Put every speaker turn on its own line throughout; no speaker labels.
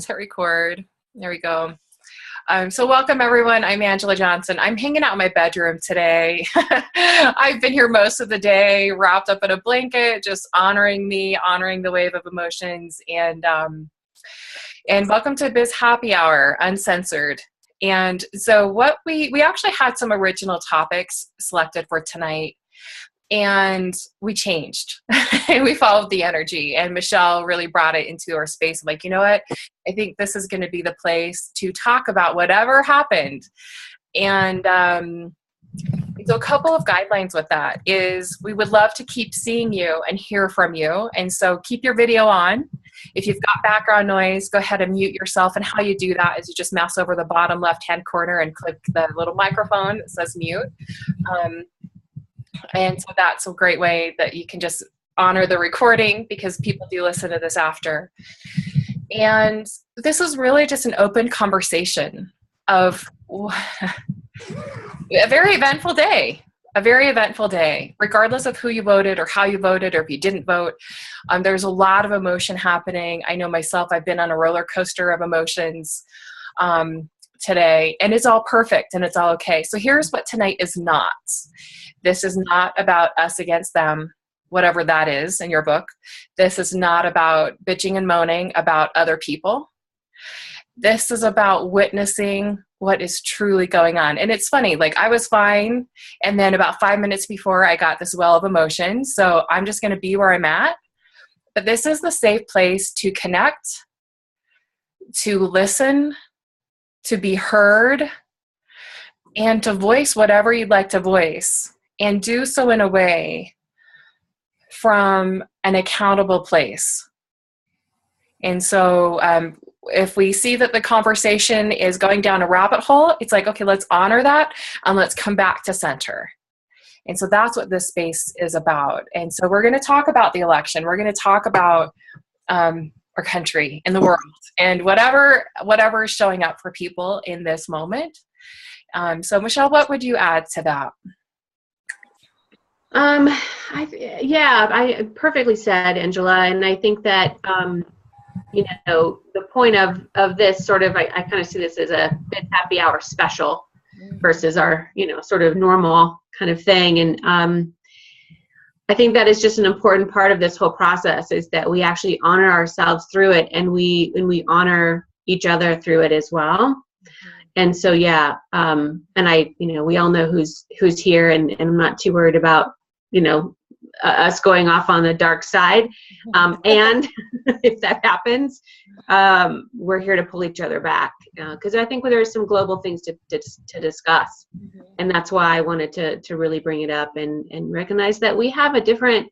Hit record. There we go. So welcome everyone. I'm Angela Johnson. I'm hanging out in my bedroom today. I've been here most of the day, wrapped up in a blanket, just honoring the wave of emotions, and welcome to Biz Happy Hour, Uncensored. And so what we actually had some original topics selected for tonight, and we changed. We followed the energy, and Michelle really brought it into our space. I'm like, you know what? I think this is going to be the place to talk about whatever happened. And so a couple of guidelines with that is we would love to keep seeing you and hear from you. And so keep your video on. If you've got background noise, go ahead and mute yourself. And how you do that is you just mouse over the bottom left-hand corner and click the little microphone that says mute. And so that's a great way that you can just honor the recording, because people do listen to this after. And this is really just an open conversation of a very eventful day. Regardless of who you voted or how you voted or if you didn't vote. There's a lot of emotion happening. I know myself, I've been on a roller coaster of emotions today, and it's all perfect and it's all okay. So here's what tonight is not. This is not about us against them, whatever that is in your book. This is not about bitching and moaning about other people. This is about witnessing what is truly going on. And it's funny, like I was fine, and then about 5 minutes before I got this well of emotion. So I'm just going to be where I'm at. But this is the safe place to connect, to listen, to be heard, and to voice whatever you'd like to voice, and do so in a way from an accountable place. And so if we see that the conversation is going down a rabbit hole, it's like, okay, let's honor that and let's come back to center. And so that's what this space is about. And so we're going to talk about the election. We're going to talk about our country and the world and whatever is showing up for people in this moment. So Michelle, what would you add to that?
I perfectly said, Angela. And I think that, the point of this sort of, I kind of see this as a Biz Happy Hour special versus our, sort of normal kind of thing. And I think that is just an important part of this whole process, is that we actually honor ourselves through it, and we honor each other through it as well. And so, and we all know who's here, and I'm not too worried about, us going off on the dark side. And if that happens, we're here to pull each other back, because I think there are some global things to discuss. And that's why I wanted to really bring it up and recognize that we have a different,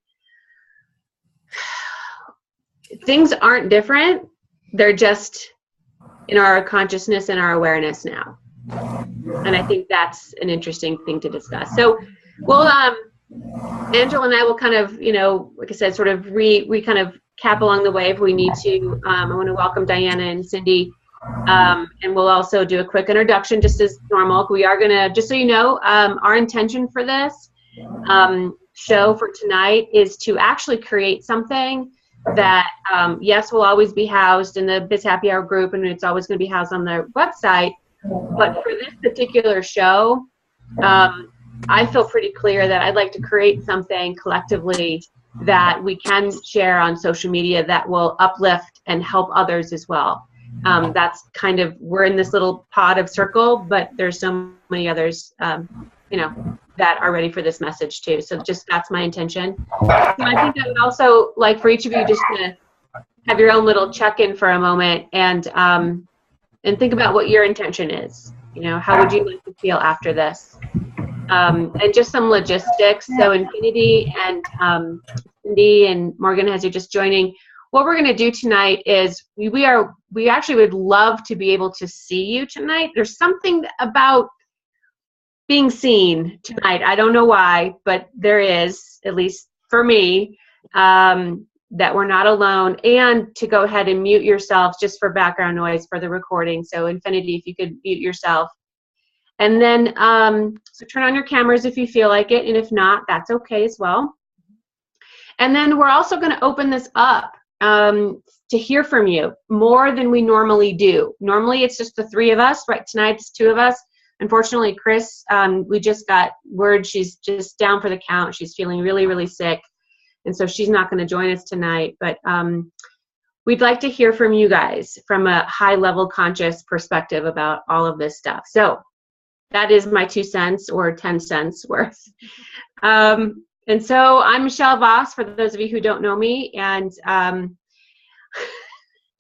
things aren't different. They're just in our consciousness and our awareness now. And I think that's an interesting thing to discuss. So Angela and I will kind of, like I said, sort of kind of cap along the way if we need to. I want to welcome Diana and Cindy. And we'll also do a quick introduction just as normal. We are going to, just so you know, our intention for this show for tonight is to actually create something that, yes, will always be housed in the Biz Happy Hour group, and it's always going to be housed on the website. But for this particular show, I feel pretty clear that I'd like to create something collectively that we can share on social media that will uplift and help others as well. That's kind of, we're in this little pod of circle, but there's so many others, that are ready for this message too. So that's my intention. So I think I would also like for each of you just to have your own little check-in for a moment and think about what your intention is. How would you like to feel after this? And just some logistics. So Infinity and Cindy and Morgan, as you're just joining, what we're going to do tonight is we actually would love to be able to see you tonight. There's something about being seen tonight. I don't know why, but there is, at least for me, that we're not alone, and to go ahead and mute yourselves just for background noise for the recording. So Infinity, if you could mute yourself. And then, so turn on your cameras if you feel like it, and if not, that's okay as well. And then we're also going to open this up to hear from you more than we normally do. Normally it's just the three of us, right? Tonight it's two of us. Unfortunately, Chris, we just got word she's just down for the count. She's feeling really, really sick. And so she's not going to join us tonight. But we'd like to hear from you guys from a high level conscious perspective about all of this stuff. So that is my 2 cents or 10 cents worth. And so I'm Michelle Voss, for those of you who don't know me, and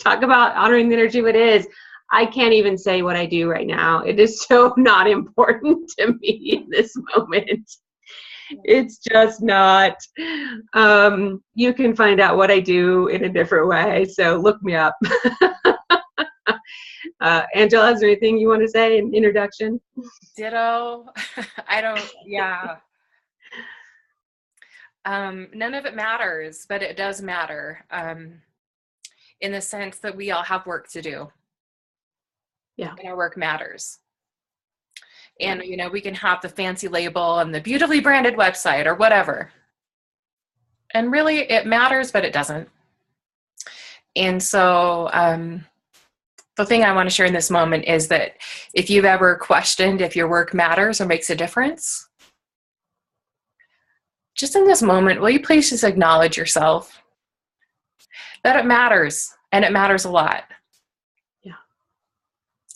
talk about honoring the energy of what is. I can't even say what I do right now. It is so not important to me in this moment. It's just not. You can find out what I do in a different way, so look me up. Angela, is there anything you want to say in introduction?
Ditto. Yeah. None of it matters, but it does matter in the sense that we all have work to do.
Yeah.
And our work matters. And, we can have the fancy label and the beautifully branded website or whatever. And really it matters, but it doesn't. And so the thing I want to share in this moment is that if you've ever questioned if your work matters or makes a difference, just in this moment, will you please just acknowledge yourself that it matters, and it matters a lot.
Yeah.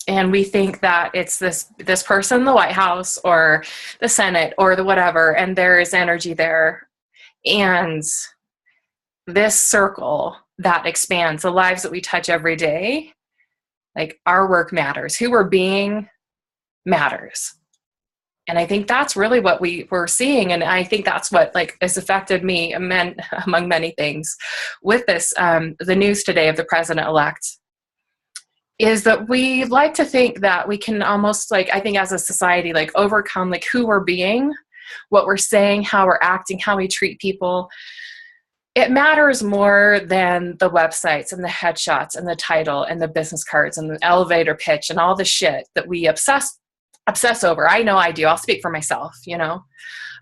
And we think that it's this person in the White House or the Senate or the whatever, and there is energy there. And this circle that expands, the lives that we touch every day, like our work matters. Who we're being matters. And I think that's really what we're seeing. And I think that's what has affected me among many things with this, the news today of the president-elect, is that we like to think that we can almost I think as a society, overcome who we're being, what we're saying, how we're acting, how we treat people. It matters more than the websites and the headshots and the title and the business cards and the elevator pitch and all the shit that we obsess over. I know I do. I'll speak for myself,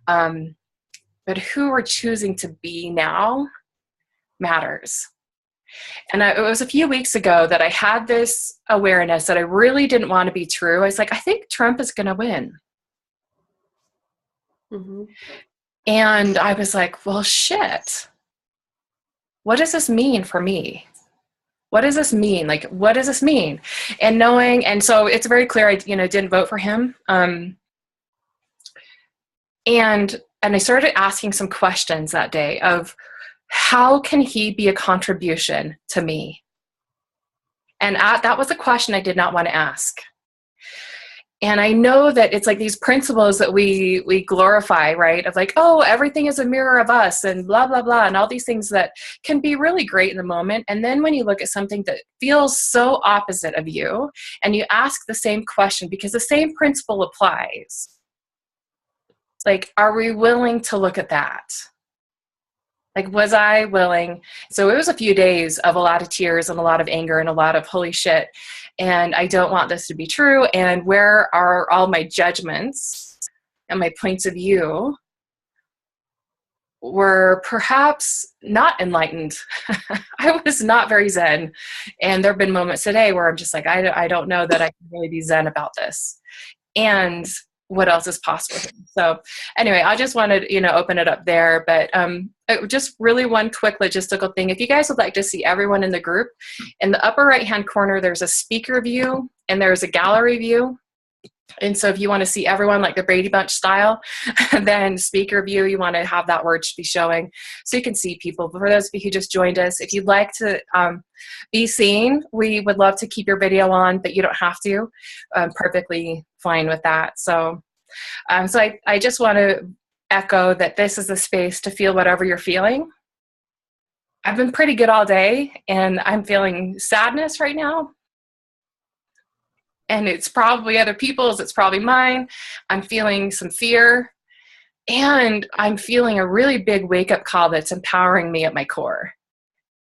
but who we're choosing to be now matters. And it was a few weeks ago that I had this awareness that I really didn't want to be true. I was like, I think Trump is going to win.
Mm-hmm.
And I was like, well, shit. What does this mean for me? What does this mean? What does this mean? And knowing, and so it's very clear I, didn't vote for him. And I started asking some questions that day of how can he be a contribution to me? And that was a question I did not want to ask. And I know that it's these principles that we glorify, right? Of oh, everything is a mirror of us and blah, blah, blah. And all these things that can be really great in the moment. And then when you look at something that feels so opposite of you and you ask the same question, because the same principle applies. Are we willing to look at that? Was I willing? So it was a few days of a lot of tears and a lot of anger and a lot of holy shit. And I don't want this to be true. And where are all my judgments and my points of view were perhaps not enlightened. I was not very zen. And there have been moments today where I'm just I don't know that I can really be zen about this. And what else is possible? So anyway, I just wanted, open it up there, but just really one quick logistical thing. If you guys would like to see everyone in the group, in the upper right-hand corner, there's a speaker view and there's a gallery view. And so if you want to see everyone the Brady Bunch style, then speaker view, you want to have that word be showing so you can see people. But for those of you who just joined us, if you'd like to be seen, we would love to keep your video on, but you don't have to. I'm perfectly fine with that. So I just want to echo that this is a space to feel whatever you're feeling. I've been pretty good all day and I'm feeling sadness right now. And it's probably other people's, it's probably mine. I'm feeling some fear. And I'm feeling a really big wake-up call that's empowering me at my core.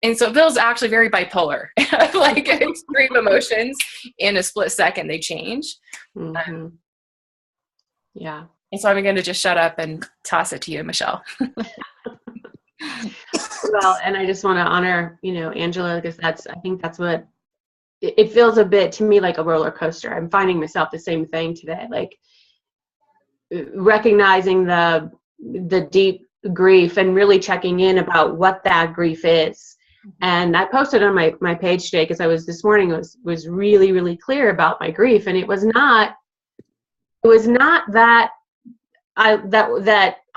And so it feels actually very bipolar. Extreme emotions in a split second, they change.
Mm-hmm. Yeah.
And so I'm going to just shut up and toss it to you, Michelle.
Well, and I just want to honor, Angela, because I think that's what it feels a bit to me like a roller coaster. I'm finding myself the same thing today, like recognizing the deep grief and really checking in about what that grief is. And I posted on my page today because this morning was really, really clear about my grief, and it was not that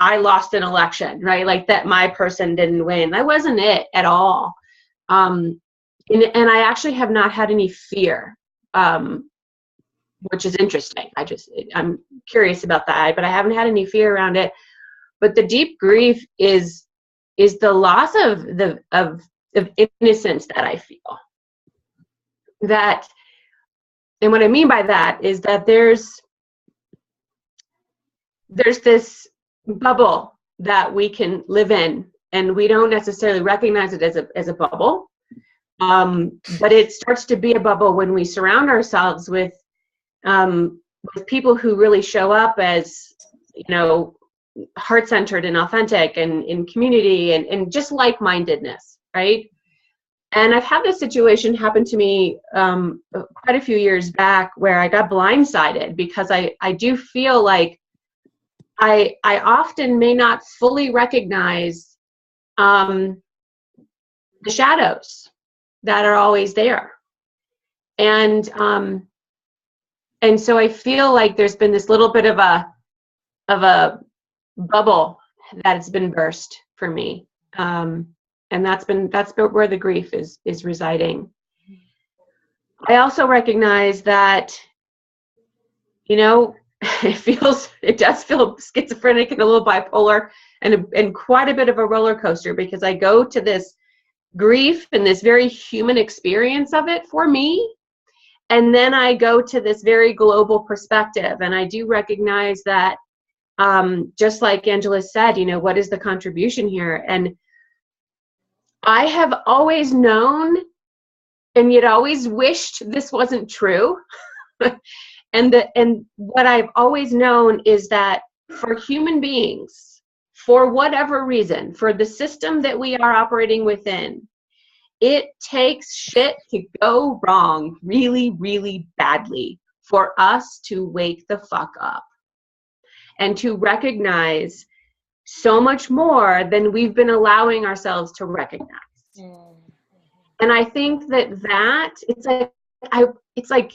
I lost an election, right? Like that my person didn't win. That wasn't it at all. And I actually have not had any fear, which is interesting. I'm curious about that, but I haven't had any fear around it. But the deep grief is the loss of innocence that I feel. And what I mean by that is that there's this bubble that we can live in, and we don't necessarily recognize it as a bubble. But it starts to be a bubble when we surround ourselves with people who really show up as, heart-centered and authentic and in community and just like-mindedness, right? And I've had this situation happen to me quite a few years back where I got blindsided because I do feel like I often may not fully recognize the shadows that are always there. And so I feel like there's been this little bit of a bubble that has been burst for me. And that's where the grief is residing. I also recognize that, it does feel schizophrenic and a little bipolar and quite a bit of a roller coaster, because I go to this grief and this very human experience of it for me. And then I go to this very global perspective. And I do recognize that, just like Angela said, what is the contribution here? And I have always known, and yet always wished this wasn't true. And what I've always known is that for human beings, for whatever reason, for the system that we are operating within, it takes shit to go wrong really, really badly for us to wake the fuck up and to recognize so much more than we've been allowing ourselves to recognize. And I think that it's like,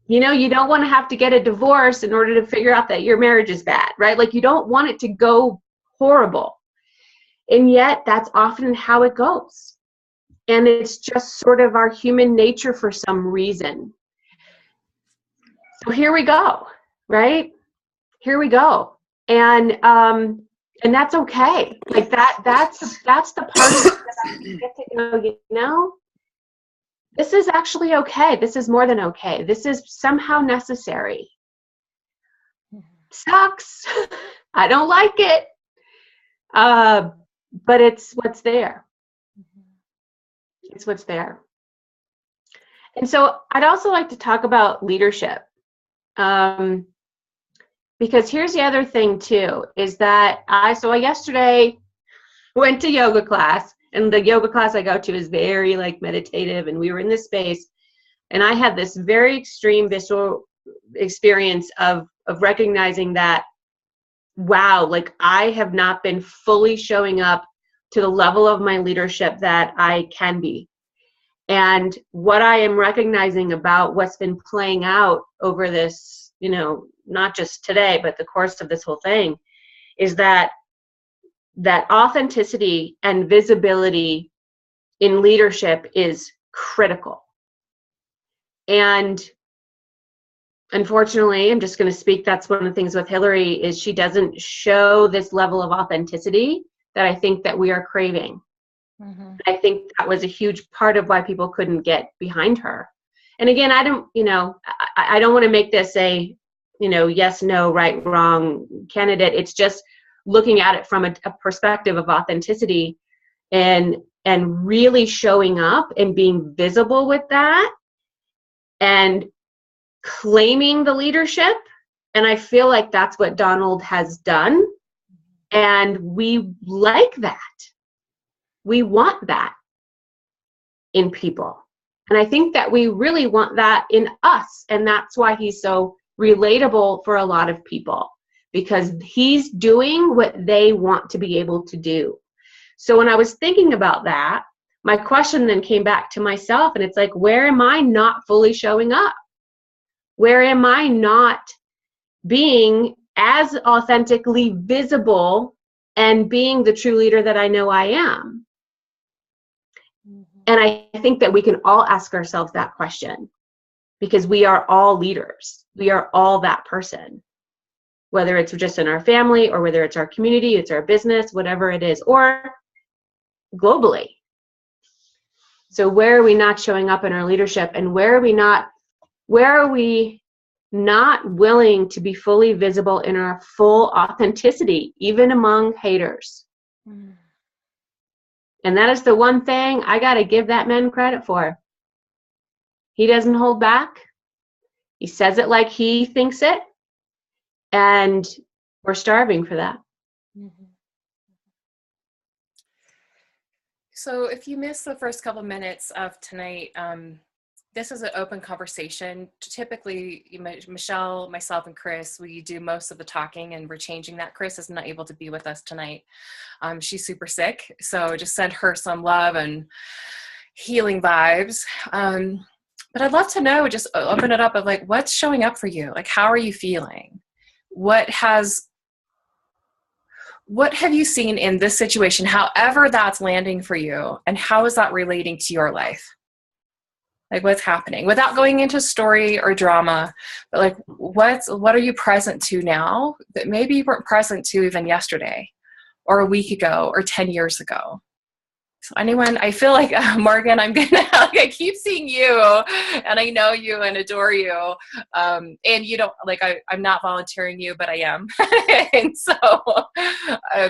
you don't want to have to get a divorce in order to figure out that your marriage is bad, right? Like you don't want it to go horrible. And yet that's often how it goes. And it's just sort of our human nature for some reason. So here we go, right? Here we go. And that's okay. Like that's the part of it that I get to go, this is actually okay. This is more than okay. This is somehow necessary. Sucks. I don't like it. But it's what's there. It's what's there. And so I'd also like to talk about leadership. Because here's the other thing too, is that I yesterday went to yoga class, and the yoga class I go to is very like meditative, and we were in this space, and I had this very extreme visceral experience of recognizing that, wow, like I have not been fully showing up to the level of my leadership that I can be. And what I am recognizing about what's been playing out over this, not just today, but the course of this whole thing, is that authenticity and visibility in leadership is critical. And unfortunately, I'm just going to speak, that's one of the things with Hillary, is she doesn't show this level of authenticity that I think that we are craving. Mm-hmm. I think that was a huge part of why people couldn't get behind her. And again, I don't want to make this a, yes, no, right, wrong candidate. It's just looking at it from a perspective of authenticity and really showing up and being visible with that and claiming the leadership. And I feel like that's what Donald has done. And we like that. we want that in people. And I think that we really want that in us. And that's why he's so relatable for a lot of people, because he's doing what they want to be able to do. So when I was thinking about that, my question then came back to myself, and it's like, where am I not fully showing up? Where am I not being as authentically visible and being the true leader that I know I am? And I think that we can all ask ourselves that question, because we are all leaders. We are all that person, whether it's just in our family or whether it's our community, it's our business, whatever it is, or globally. So where are we not showing up in our leadership, and where are we not willing to be fully visible in our full authenticity, even among haters? And that is the one thing I got to give that man credit for. He doesn't hold back. He says it like he thinks it. And we're starving for that.
So if you missed the first couple minutes of tonight, this is an open conversation. Typically, Michelle, myself, and Chris, we do most of the talking, and we're changing that. Chris is not able to be with us tonight. She's super sick, so just send her some love and healing vibes. But I'd love to know, just open it up of like, what's showing up for you? Like, how are you feeling? What have you seen in this situation, however that's landing for you, and how is that relating to your life? Like, what's happening without going into story or drama, but like, what are you present to now that maybe you weren't present to even yesterday or a week ago or 10 years ago? So anyone, I feel like, Morgan, I keep seeing you, and I know you and adore you. And you don't, like, I'm not volunteering you, but I am. And so,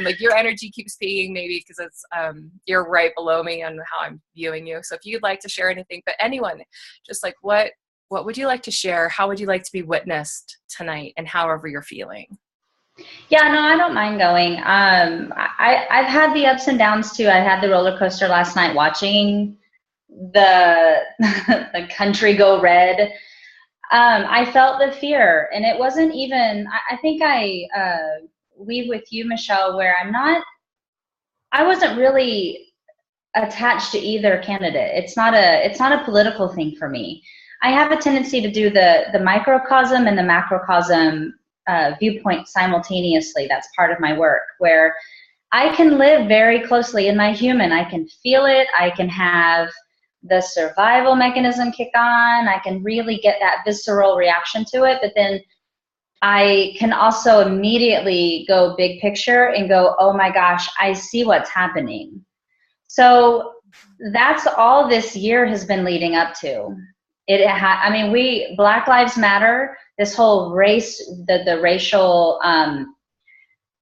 like, your energy keeps being, maybe because it's, you're right below me on how I'm viewing you. So if you'd like to share anything, but anyone, just like, what would you like to share? How would you like to be witnessed tonight, and however you're feeling?
Yeah, no, I don't mind going. I've had the ups and downs too. I had the roller coaster last night watching the the country go red. I felt the fear, and it wasn't even, I think I weave with you, Michelle, where I wasn't really attached to either candidate. It's not a political thing for me. I have a tendency to do the microcosm and the macrocosm viewpoint simultaneously. That's part of my work, where I can live very closely in my human. I can feel it. I can have the survival mechanism kick on. I can really get that visceral reaction to it. But then I can also immediately go big picture and go, oh my gosh, I see what's happening. So that's all this year has been leading up to. I mean, Black Lives Matter, this whole race, the racial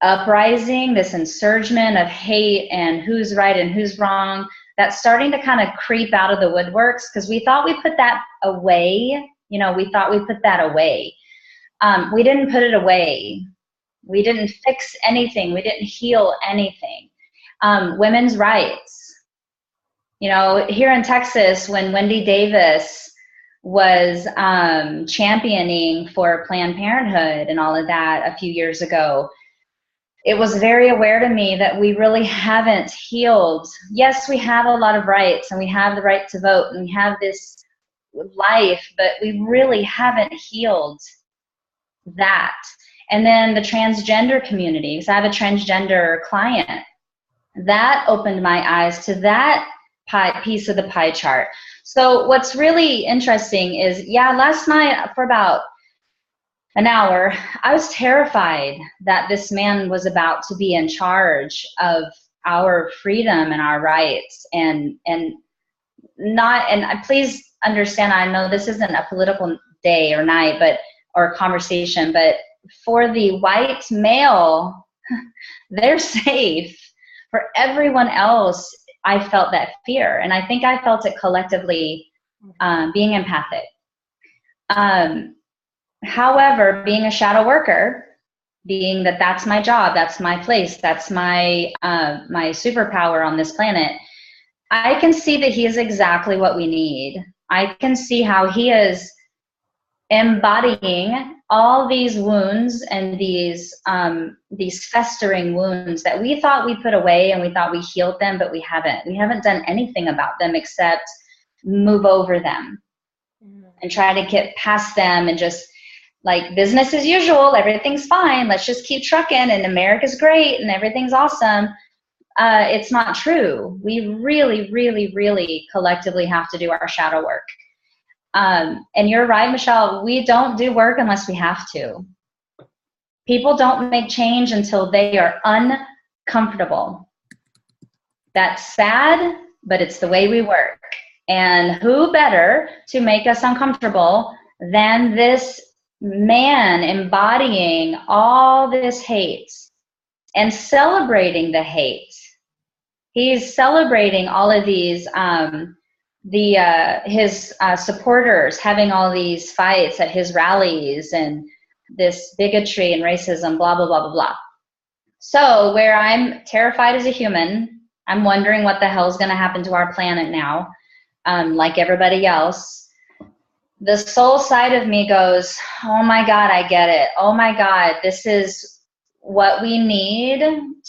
uprising, this insurgement of hate and who's right and who's wrong, that's starting to kind of creep out of the woodworks, because we thought we put that away. You know, we thought we put that away. We didn't put it away. We didn't fix anything. We didn't heal anything. Women's rights. You know, here in Texas, when Wendy Davis was championing for Planned Parenthood and all of that a few years ago, it was very aware to me that we really haven't healed. Yes, we have a lot of rights, and we have the right to vote, and we have this life, but we really haven't healed that. And then the transgender community, because I have a transgender client, that opened my eyes to that piece of the pie chart. So what's really interesting is, last night for about an hour, I was terrified that this man was about to be in charge of our freedom and our rights, and please understand, I know this isn't a political day or night, or conversation, but for the white male, they're safe. For everyone else, I felt that fear, and I think I felt it collectively, being empathic. However, being a shadow worker, being that's my job, that's my place, that's my my superpower on this planet, I can see that he is exactly what we need. I can see how he is embodying all these wounds and these festering wounds that we thought we put away and we thought we healed them, but we haven't. We haven't done anything about them except move over them and try to get past them and just like business as usual. Everything's fine. Let's just keep trucking and America's great and everything's awesome. It's not true. We really, really, really collectively have to do our shadow work. And you're right, Michelle, we don't do work unless we have to. People don't make change until they are uncomfortable. That's sad, but it's the way we work. And who better to make us uncomfortable than this man embodying all this hate and celebrating the hate. He's celebrating all of these, his supporters having all these fights at his rallies and this bigotry and racism, blah, blah, blah, blah, blah. So where I'm terrified as a human, I'm wondering what the hell is going to happen to our planet now, like everybody else. The soul side of me goes, oh my God, I get it. Oh my God, this is what we need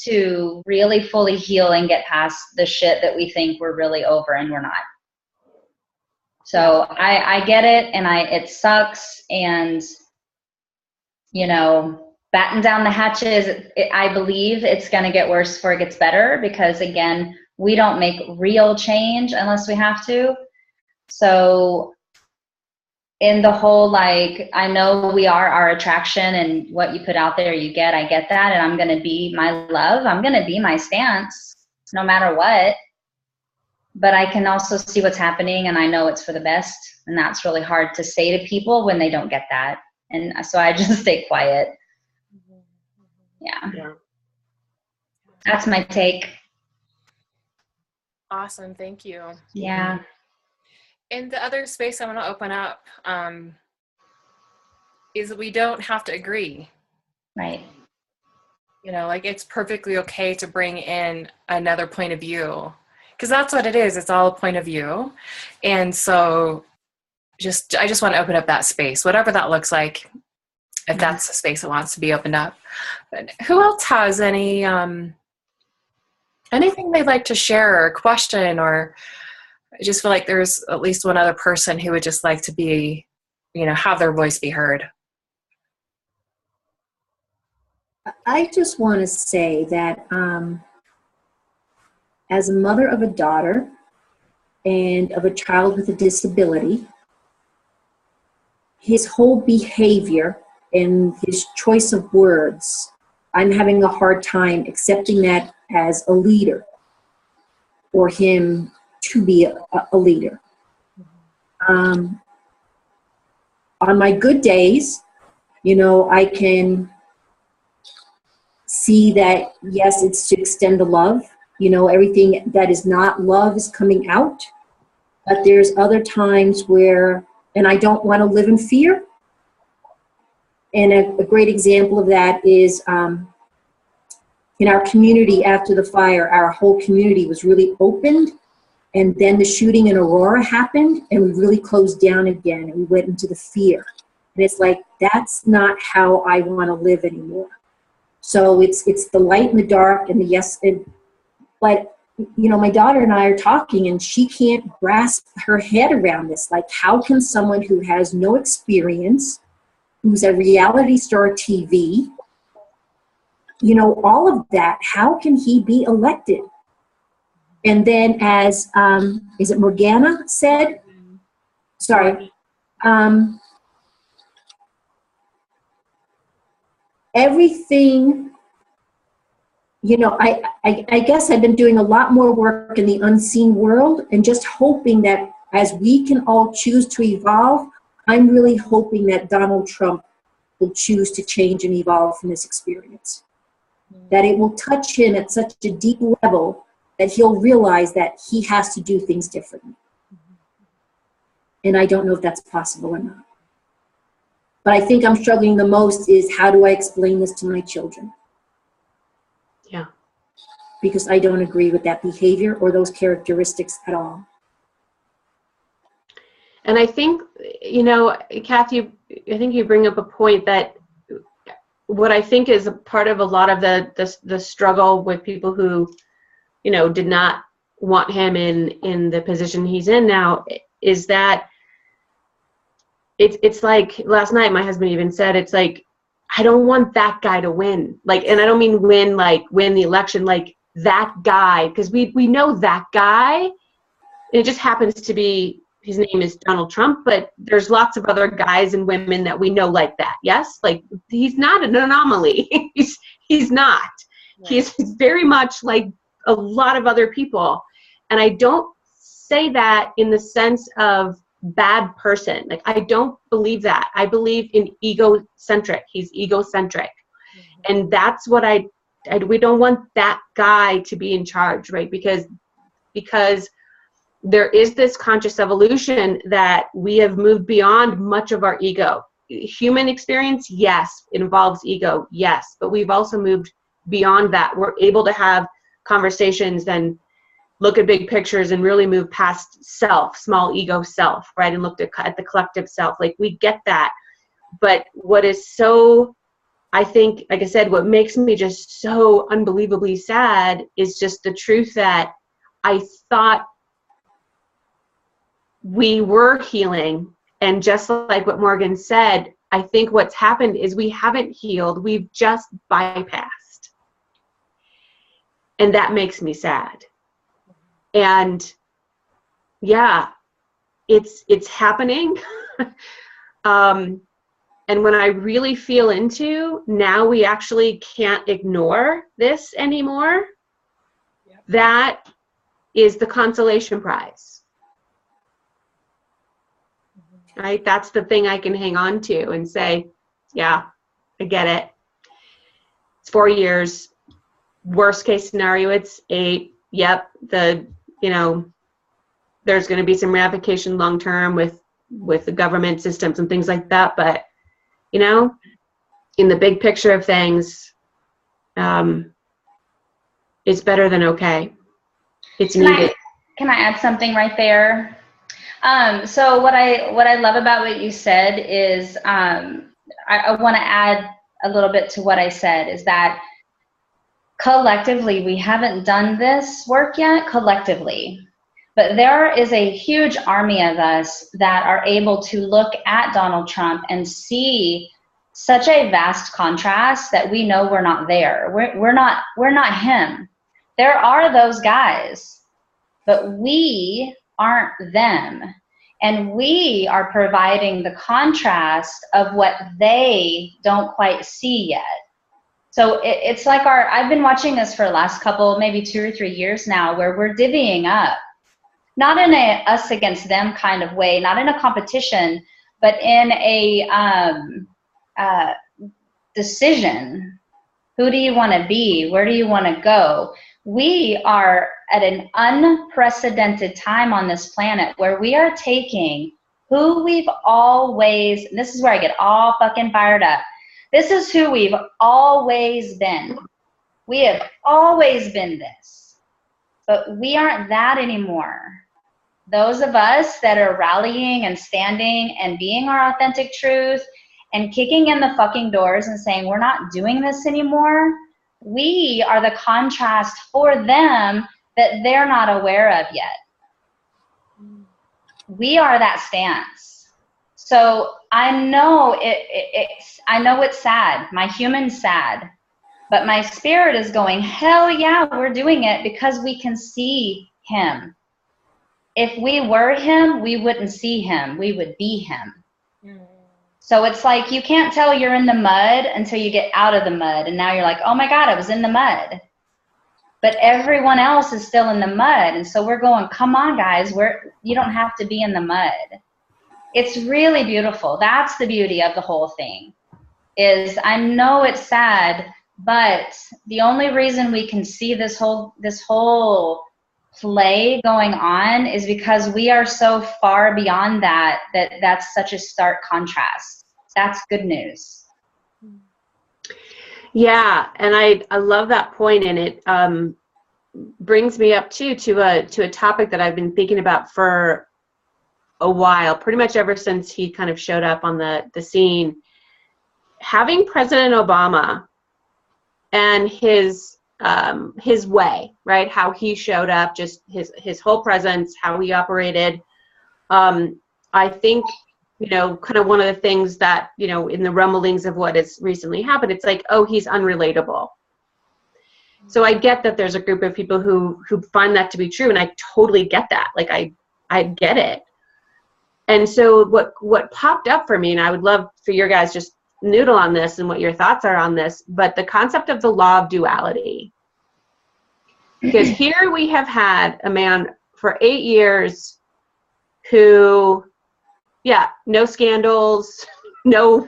to really fully heal and get past the shit that we think we're really over and we're not. So I get it, and it sucks, and you know, batten down the hatches. I believe it's going to get worse before it gets better, because again, we don't make real change unless we have to. So in the whole, like, I know we are our attraction, and what you put out there you get. I get that, and I'm going to be my love. I'm going to be my stance no matter what. But I can also see what's happening, and I know it's for the best, and that's really hard to say to people when they don't get that. And so I just stay quiet. Yeah. That's my take.
Awesome. Thank you.
Yeah.
And the other space I want to open up is we don't have to agree.
Right.
You know, like it's perfectly okay to bring in another point of view, because that's what it is. It's all a point of view. And so I just want to open up that space, whatever that looks like, if that's a space that wants to be opened up. But who else has any anything they'd like to share or question, or I just feel like there's at least one other person who would just like to be, you know, have their voice be heard.
I just want to say that as a mother of a daughter and of a child with a disability, his whole behavior and his choice of words, I'm having a hard time accepting that as a leader, or him to be a leader. On my good days, you know, I can see that, yes, it's to extend the love. You know, everything that is not love is coming out. But there's other times where, and I don't want to live in fear. And a great example of that is in our community after the fire, our whole community was really opened. And then the shooting in Aurora happened, and we really closed down again, and we went into the fear. And it's like, that's not how I want to live anymore. So it's the light and the dark and the yes. But, you know, my daughter and I are talking, and she can't grasp her head around this. Like, how can someone who has no experience, who's a reality star TV, you know, all of that, how can he be elected? And then as, is it Morgana said? Sorry. Everything, you know, I guess I've been doing a lot more work in the unseen world, and just hoping that as we can all choose to evolve, I'm really hoping that Donald Trump will choose to change and evolve from this experience. That it will touch him at such a deep level that he'll realize that he has to do things differently. And I don't know if that's possible or not. But I think I'm struggling the most is, how do I explain this to my children?
Yeah.
because I don't agree with that behavior or those characteristics at all.
And I think, Kathy, I think you bring up a point that what I think is a part of a lot of the struggle with people who, did not want him in the position he's in now is that it's like last night my husband even said, it's like, I don't want that guy to win. Like, and I don't mean win the election, like that guy, because we know that guy. It just happens to be, his name is Donald Trump, but there's lots of other guys and women that we know like that. Yes? Like, he's not an anomaly. he's not. Right. He's very much like a lot of other people. And I don't say that in the sense of bad person. Like, I don't believe that. I believe in egocentric. He's egocentric. Mm-hmm. And that's what we don't want that guy to be in charge, right? Because there is this conscious evolution that we have moved beyond much of our ego. Human experience, yes, it involves ego, yes, but we've also moved beyond that. We're able to have conversations and look at big pictures and really move past self, small ego self, right? And look at the collective self. Like, we get that. But what is so, I think, like I said, what makes me just so unbelievably sad is just the truth that I thought we were healing. And just like what Morgan said, I think what's happened is we haven't healed. We've just bypassed. And that makes me sad. And yeah, it's happening. And when I really feel into, now we actually can't ignore this anymore. Yep. That is the consolation prize. Mm-hmm. Right? That's the thing I can hang on to and say, yeah, I get it. It's 4 years. Worst case scenario, it's 8. Yep. There's going to be some ramification long term with the government systems and things like that. But, in the big picture of things, it's better than okay. It's needed.
Can I add something right there? So what I love about what you said is, I want to add a little bit to what I said, is that collectively, we haven't done this work yet collectively, but there is a huge army of us that are able to look at Donald Trump and see such a vast contrast that we know we're not there. We're not him. There are those guys, but we aren't them. And we are providing the contrast of what they don't quite see yet. So it's like I've been watching this for the last couple, maybe 2 or 3 years now, where we're divvying up, not in a us against them kind of way, not in a competition, but in a decision. Who do you want to be? Where do you want to go? We are at an unprecedented time on this planet where we are taking who we've always, and this is where I get all fucking fired up. This is who we've always been. We have always been this, but we aren't that anymore. Those of us that are rallying and standing and being our authentic truth and kicking in the fucking doors and saying we're not doing this anymore, we are the contrast for them that they're not aware of yet. We are that stance. So I know I know it's sad. My human's sad. But my spirit is going, hell yeah, we're doing it because we can see him. If we were him, we wouldn't see him. We would be him. So it's like you can't tell you're in the mud until you get out of the mud. And now you're like, oh my God, I was in the mud. But everyone else is still in the mud. And so we're going, come on, guys. You don't have to be in the mud. It's really beautiful. That's the beauty of the whole thing. Is I know it's sad, but the only reason we can see this whole play going on is because we are so far beyond that's such a stark contrast. That's good news.
Yeah, and I love that point in it. brings me up to a topic that I've been thinking about for a while, pretty much ever since he kind of showed up on the scene. Having President Obama and his way, right? How he showed up, just his whole presence, how he operated. I think, kind of one of the things that, in the rumblings of what has recently happened, it's like, oh, he's unrelatable. So I get that there's a group of people who find that to be true, and I totally get that. Like, I get it. And so what popped up for me, and I would love for your guys just noodle on this and what your thoughts are on this, but the concept of the law of duality. Because here we have had a man for 8 years who, no scandals, no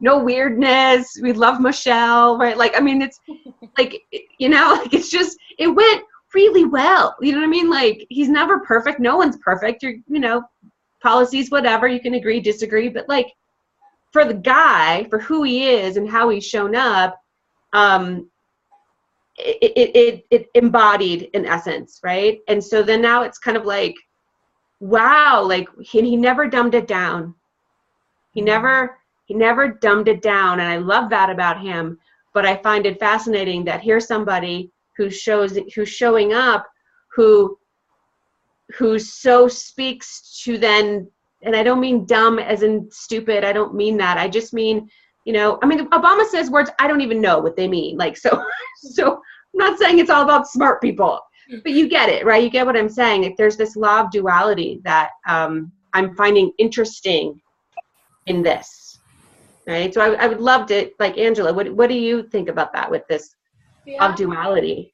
weirdness. We love Michelle, right? Like, I mean, it's like, it's just, it went really well. You know what I mean? Like, he's never perfect. No one's perfect. You're, policies, whatever, you can agree, disagree. But like, for the guy, for who he is and how he's shown up, it embodied in essence, right? And so then now it's kind of like, wow, like he never dumbed it down. He never dumbed it down, and I love that about him. But I find it fascinating that here's somebody who's showing up, who so speaks to then, and I don't mean dumb as in stupid. I don't mean that. I just mean, Obama says words I don't even know what they mean. Like, so I'm not saying it's all about smart people, but you get it, right? You get what I'm saying. Like, there's this law of duality that I'm finding interesting in this, right? So I would love to, like, Angela, what do you think about that with this of duality?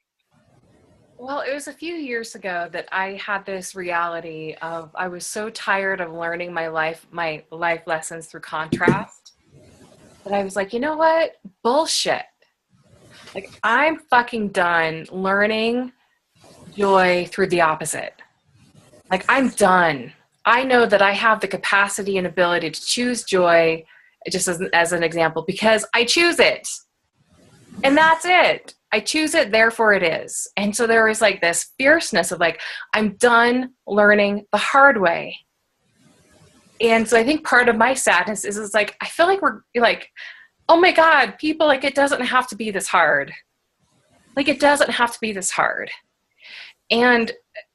Well, it was a few years ago that I had this reality of, I was so tired of learning my life lessons through contrast that I was like, you know what? Bullshit. Like, I'm fucking done learning joy through the opposite. Like, I'm done. I know that I have the capacity and ability to choose joy, just as an example, because I choose it. And that's it. I choose it, therefore it is. And so there was like this fierceness of like, I'm done learning the hard way. And so I think part of my sadness is like, I feel like we're like, oh my God, people, like, it doesn't have to be this hard. Like, it doesn't have to be this hard. And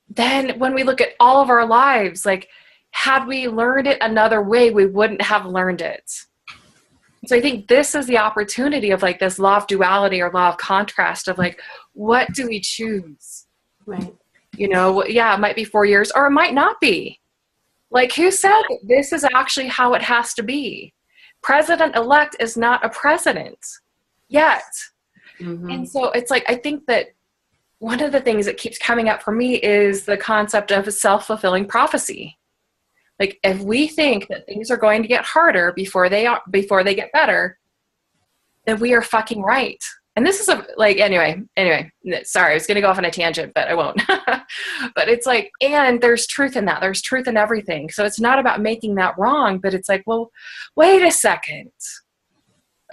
then when we look at all of our lives, like, had we learned it another way, we wouldn't have learned it. So I think this is the opportunity of like this law of duality or law of contrast of like, what do we choose?
Right.
It might be 4 years or it might not be. Like, who said this is actually how it has to be? President-elect is not a president yet. Mm-hmm. And so it's like, I think that one of the things that keeps coming up for me is the concept of a self-fulfilling prophecy. Like, if we think that things are going to get harder before they get better, then we are fucking right. And this is anyway, sorry, I was going to go off on a tangent, but I won't. But it's like, and there's truth in that. There's truth in everything. So it's not about making that wrong, but it's like, well, wait a second.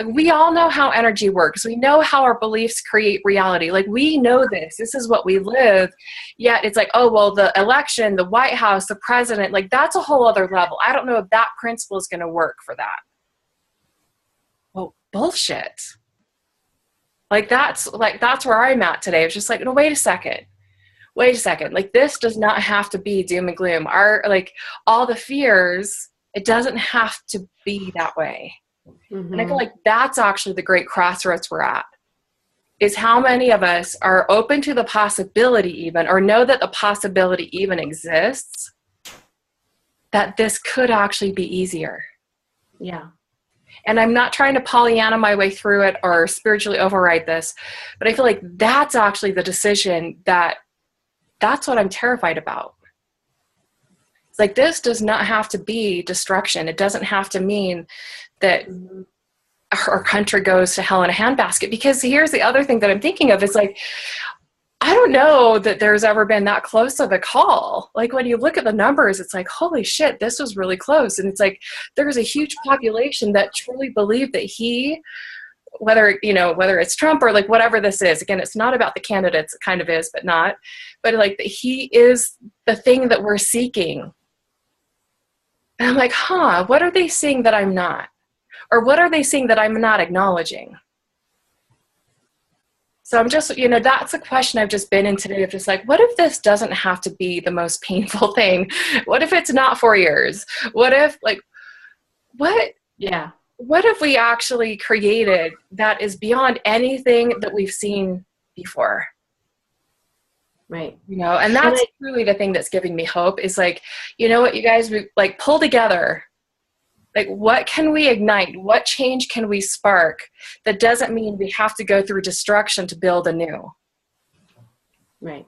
We all know how energy works. We know how our beliefs create reality. Like, we know this. This is what we live. Yet it's like, oh, well, the election, the White House, the president, like, that's a whole other level. I don't know if that principle is going to work for that. Well, bullshit. That's where I'm at today. It's just like, no, wait a second. Like, this does not have to be doom and gloom. All the fears, it doesn't have to be that way. Mm-hmm. And I feel like that's actually the great crossroads we're at, is how many of us are open to the possibility even, or know that the possibility even exists, that this could actually be easier.
Yeah.
And I'm not trying to Pollyanna my way through it or spiritually override this, but I feel like that's actually the decision that's what I'm terrified about. It's like, this does not have to be destruction. It doesn't have to mean that our country goes to hell in a handbasket. Because here's the other thing that I'm thinking of is like, I don't know that there's ever been that close of a call. Like, when you look at the numbers, it's like, holy shit, this was really close. And it's like, there's a huge population that truly believed that he whether it's Trump or like whatever this is. Again, it's not about the candidates. It kind of is, but not. But like he is the thing that we're seeking. And I'm like, what are they seeing that I'm not? Or what are they seeing that I'm not acknowledging? So I'm just, that's a question I've just been in today of just like, what if this doesn't have to be the most painful thing? What if it's not 4 years? What if what if we actually created that is beyond anything that we've seen before?
Right.
And that's really the thing that's giving me hope is like, you know what, you guys, we like pull together. Like, what can we ignite? What change can we spark? That doesn't mean we have to go through destruction to build anew.
Right.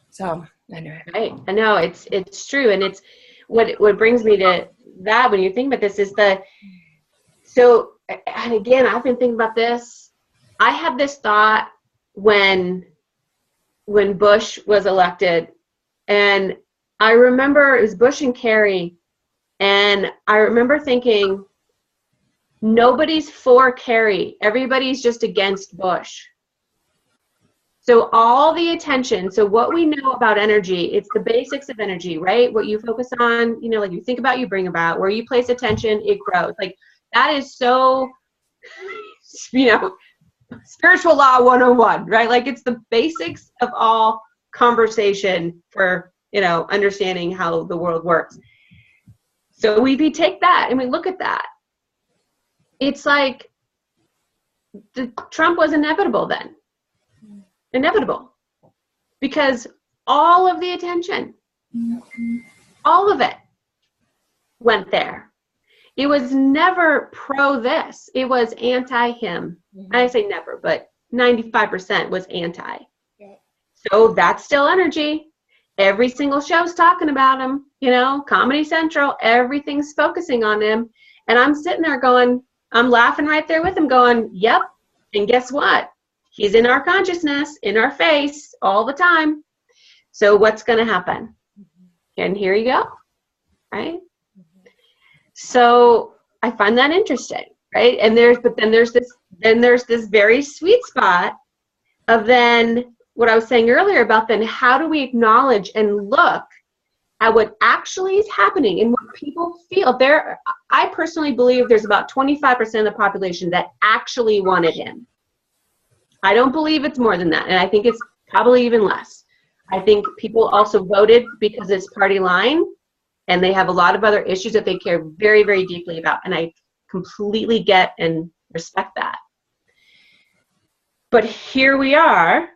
So, anyway.
Right. I know it's true. And it's what brings me to that when you think about this is and again, I've been thinking about this. I had this thought when Bush was elected, and I remember it was Bush and Kerry. And I remember thinking, nobody's for Kerry. Everybody's just against Bush. So all the attention, so what we know about energy, it's the basics of energy, right? What you focus on, like you think about, you bring about. Where you place attention, it grows. Like that is so, spiritual law 101, right? Like it's the basics of all conversation for, understanding how the world works. So we take that and we look at that. It's like Trump was inevitable then. Inevitable. Because all of the attention, all of it went there. It was never pro this. It was anti him. I say never, but 95% was anti. Yeah. So that's still energy. Every single show's talking about him, Comedy Central, everything's focusing on him. And I'm sitting there going, I'm laughing right there with him going, yep. And guess what? He's in our consciousness, in our face all the time. So what's going to happen? And here you go. Right? So I find that interesting. Right. And there's this very sweet spot of then what I was saying earlier about then how do we acknowledge and look at what actually is happening and what people feel. I personally believe there's about 25% of the population that actually wanted him. I don't believe it's more than that. And I think it's probably even less. I think people also voted because it's party line and they have a lot of other issues that they care very, very deeply about. And I completely get and respect that. But here we are.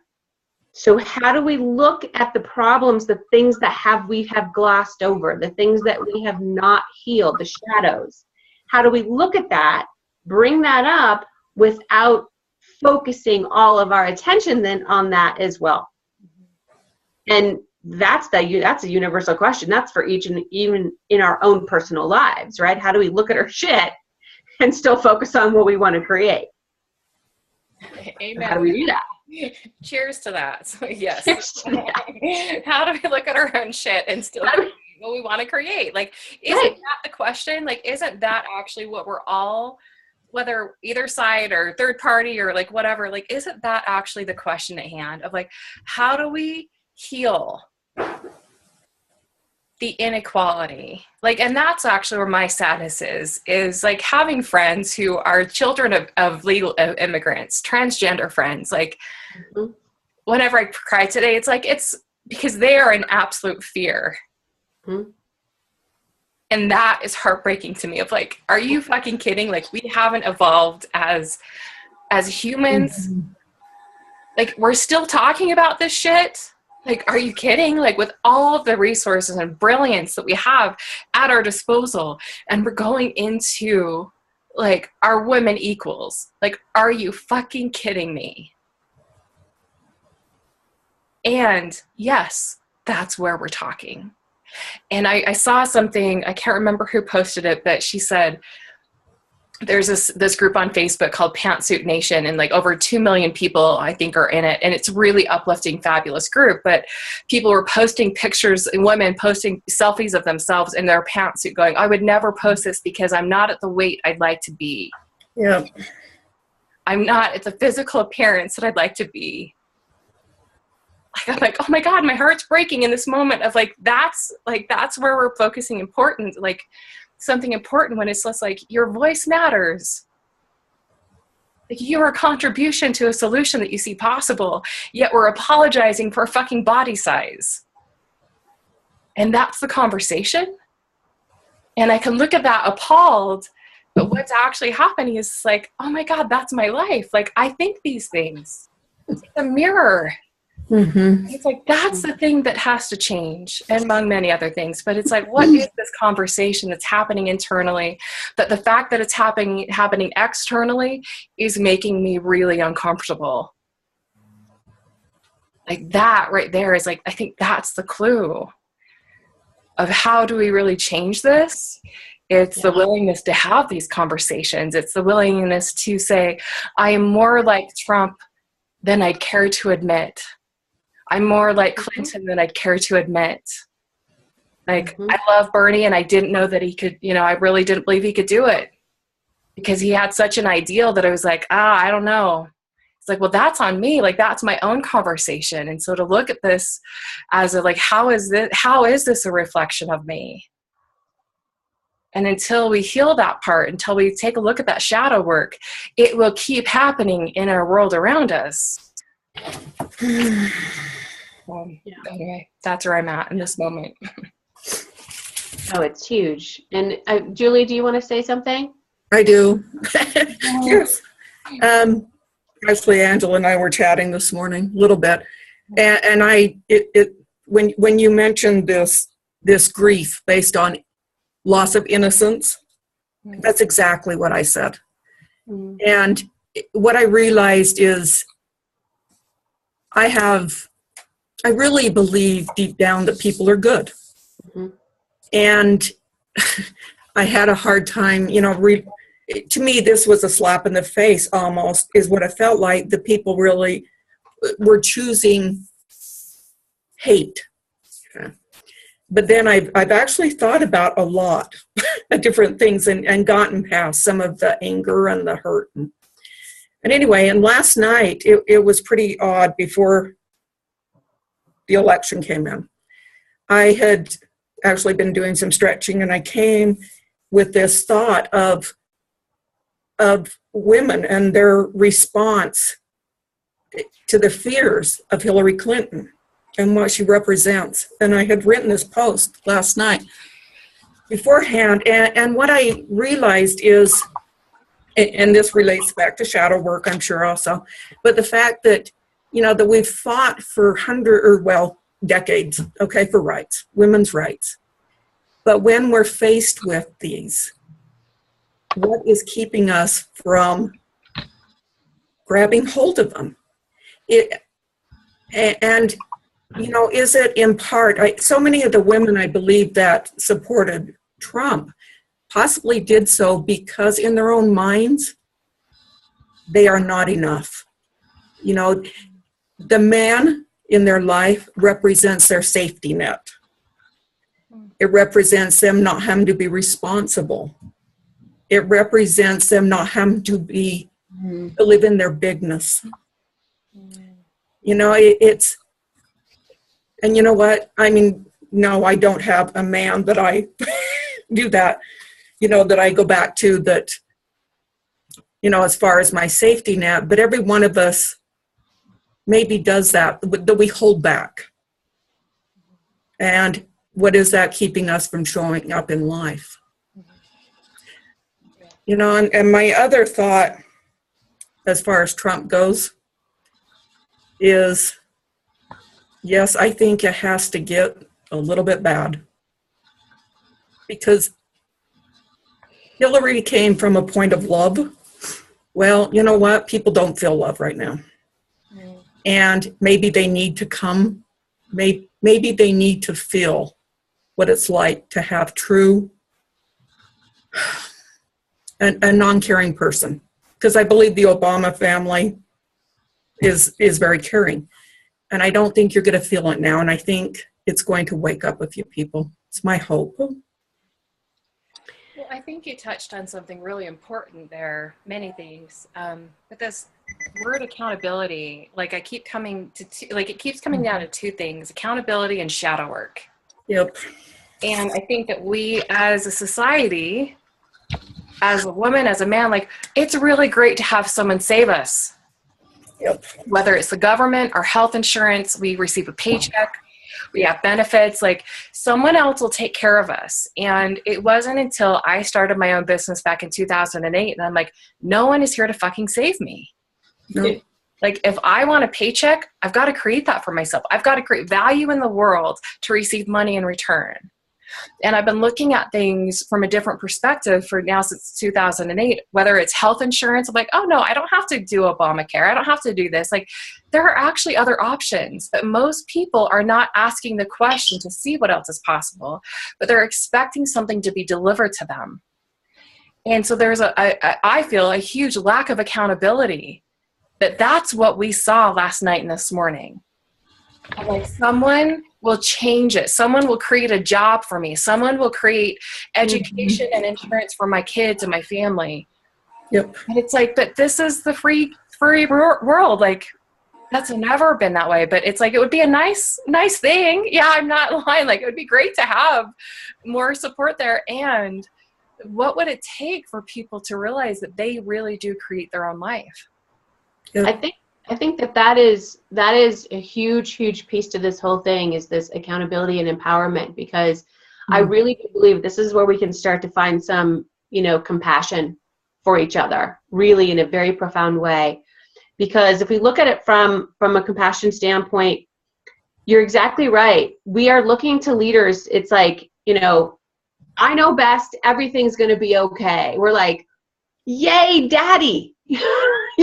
So how do we look at the problems, the things that we have glossed over, the things that we have not healed, the shadows? How do we look at that, bring that up without focusing all of our attention then on that as well? And that's a universal question. That's for each and even in our own personal lives, right? How do we look at our shit and still focus on what we want to create?
Amen.
How do we do that?
Cheers to that. So yes.
Cheers to that.
How do we look at our own shit and still create what we want to create? Like, isn't that the question? Like, isn't that actually what we're all, whether either side or third party or like whatever, like, isn't that actually the question at hand of like, how do we heal the inequality? Like, and that's actually where my sadness is like having friends who are children of legal immigrants, transgender friends. Like, whenever I cry today, it's because they are in absolute fear. And that is heartbreaking to me of like, are you fucking kidding? Like, we haven't evolved as humans. Like, we're still talking about this shit. Like, are you kidding? Like, with all of the resources and brilliance that we have at our disposal, and we're going into, like, our women equals. Like, are you fucking kidding me? And yes, that's where we're talking. And I saw something, I can't remember who posted it, but she said, there's this group on Facebook called Pantsuit Nation, and like over 2 million people I think are in it, and it's really uplifting, fabulous group. But people were posting pictures, and women posting selfies of themselves in their pantsuit going, I would never post this because I'm not at the weight I'd like to be.
Yeah.
I'm not, it's a physical appearance that I'd like to be. Like, I'm like, oh my God, my heart's breaking in this moment of that's where we're focusing important, like something important, when it's just like, your voice matters. Like, you are a contribution to a solution that you see possible, yet we're apologizing for a fucking body size. And that's the conversation. And I can look at that appalled, but what's actually happening is like, oh my God, that's my life. Like, I think these things. It's like a mirror.
Mm-hmm.
It's like, that's the thing that has to change, among many other things. But it's like, what is this conversation that's happening internally, that the fact that it's happening externally is making me really uncomfortable? Like, that right there is like, I think that's the clue of how do we really change this. It's the willingness to have these conversations. It's the willingness to say, I am more like Trump than I'd care to admit. I'm more like Clinton than I'd care to admit. Like, I love Bernie, and I didn't know that he could, I really didn't believe he could do it, because he had such an ideal that I was like, I don't know. It's like, well, that's on me. Like, that's my own conversation. And so to look at this as how is this a reflection of me? And until we heal that part, until we take a look at that shadow work, it will keep happening in our world around us. Anyway, that's where I'm at in this moment.
Oh, it's huge. And Julie, do you want to say something?
I do. Yes. Actually, Angela and I were chatting this morning a little bit, and when you mentioned this grief based on loss of innocence, that's exactly what I said. And what I realized is I really believe deep down that people are good. And I had a hard time, to me, this was a slap in the face almost, is what it felt like. The people really were choosing hate. But then I've actually thought about a lot of different things and gotten past some of the anger and the hurt. And anyway, and last night, it was pretty odd before the election came in. I had actually been doing some stretching, and I came with this thought of women and their response to the fears of Hillary Clinton and what she represents. And I had written this post last night beforehand, and what I realized is, and this relates back to shadow work, I'm sure also, but the fact that, that we've fought for decades, okay, for rights, women's rights. But when we're faced with these, what is keeping us from grabbing hold of them? Is it in part, so many of the women I believe that supported Trump possibly did so because in their own minds, they are not enough. The man in their life represents their safety net. It represents them not having to be responsible. It represents them not having to live in their bigness. It's, and you know what? I mean, no, I don't have a man that I do that, that I go back to that, as far as my safety net, but every one of us maybe does that we hold back. And what is that keeping us from showing up in life? And my other thought, as far as Trump goes, is, yes, I think it has to get a little bit bad. Because Hillary came from a point of love. Well, you know what? People don't feel love right now. And maybe they need to come, maybe they need to feel what it's like to have true, a non-caring person. Because I believe the Obama family is very caring. And I don't think you're going to feel it now. And I think it's going to wake up a few people. It's my hope.
Well, I think you touched on something really important there, many things. But this word accountability, like I keep coming to, it keeps coming down to two things, accountability and shadow work.
Yep.
And I think that we as a society, as a woman, as a man, like it's really great to have someone save us.
Yep.
Whether it's the government, our health insurance, we receive a paycheck, we have benefits, like someone else will take care of us. And it wasn't until I started my own business back in 2008 and I'm like, no one is here to fucking save me.
No.
Like if I want a paycheck, I've got to create that for myself. I've got to create value in the world to receive money in return. And I've been looking at things from a different perspective for now since 2008, whether it's health insurance. I'm like, oh no, I don't have to do Obamacare. I don't have to do this. Like there are actually other options, but most people are not asking the question to see what else is possible, but they're expecting something to be delivered to them. And so there's I feel a huge lack of accountability, that that's what we saw last night and this morning. I'm like, someone will change it. Someone will create a job for me. Someone will create education and insurance for my kids and my family.
Yep.
And it's like, but this is the free world. Like that's never been that way, but it's like, it would be a nice thing. Yeah, I'm not lying. Like it would be great to have more support there. And what would it take for people to realize that they really do create their own life?
Yep.
I think that is a huge piece to this whole thing, is this accountability and empowerment, because I really do believe this is where we can start to find some, compassion for each other, really in a very profound way. Because if we look at it from a compassion standpoint, you're exactly right. We are looking to leaders. It's like, I know best, everything's going to be okay. We're like, yay, daddy. You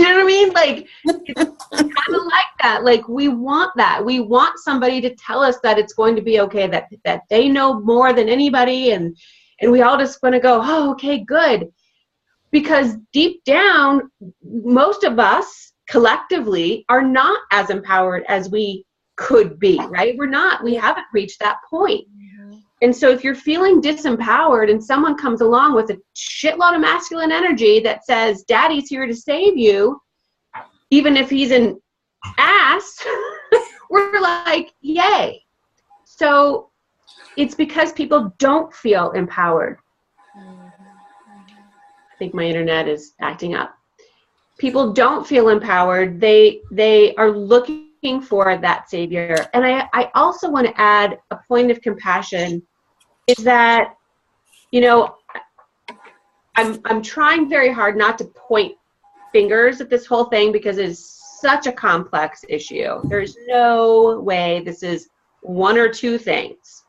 know what I mean? Like, it's kind of like that. Like, we want that. We want somebody to tell us that it's going to be okay, that they know more than anybody. And we all just want to go, oh, okay, good. Because deep down, most of us collectively are not as empowered as we could be, right? We're not. We haven't reached that point. And so if you're feeling disempowered and someone comes along with a shitload of masculine energy that says, daddy's here to save you, even if he's an ass, we're like, yay. So it's because people don't feel empowered. I think my internet is acting up. People don't feel empowered. They are looking for that savior. And I also want to add a point of compassion, is that, I'm trying very hard not to point fingers at this whole thing, because it is such a complex issue. There's no way this is one or two things.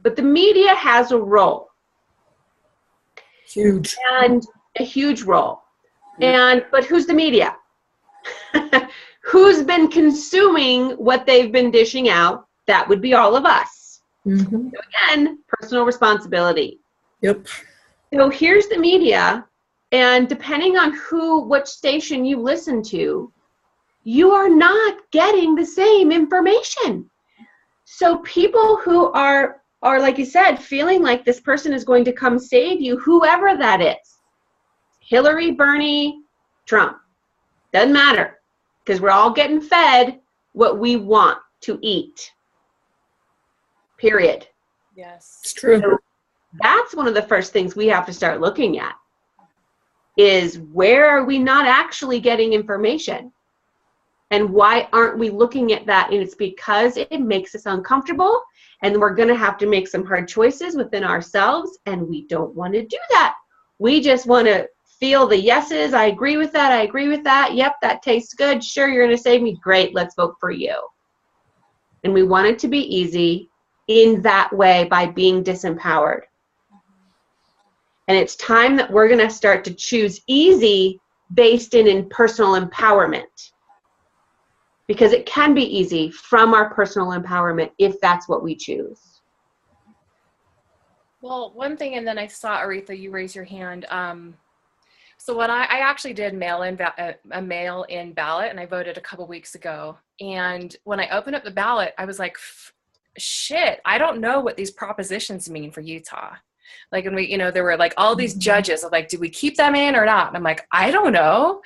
But the media has a role.
Huge.
And a huge role. But who's the media? Who's been consuming what they've been dishing out? That would be all of us.
Mm-hmm.
So again, personal responsibility.
Yep.
So here's the media, and depending on which station you listen to, you are not getting the same information. So people who are like you said, feeling like this person is going to come save you, whoever that is, Hillary, Bernie, Trump, doesn't matter, because we're all getting fed what we want to eat. Period.
Yes.
It's true.
So that's one of the first things we have to start looking at, is where are we not actually getting information? And why aren't we looking at that? And it's because it makes us uncomfortable, and we're going to have to make some hard choices within ourselves, and we don't want to do that. We just want to feel the yeses. I agree with that. I agree with that. Yep, that tastes good. Sure, you're going to save me. Great, let's vote for you. And we want it to be easy in that way, by being disempowered. And it's time that we're going to start to choose easy based in personal empowerment, because it can be easy from our personal empowerment if that's what we choose.
Well, one thing, and then I saw, Aretha, you raise your hand. So when I actually did a mail-in ballot, and I voted a couple weeks ago. And when I opened up the ballot, I was like, shit, I don't know what these propositions mean for Utah. Like, and there were like all these judges of like, do we keep them in or not? And I'm like, I don't know.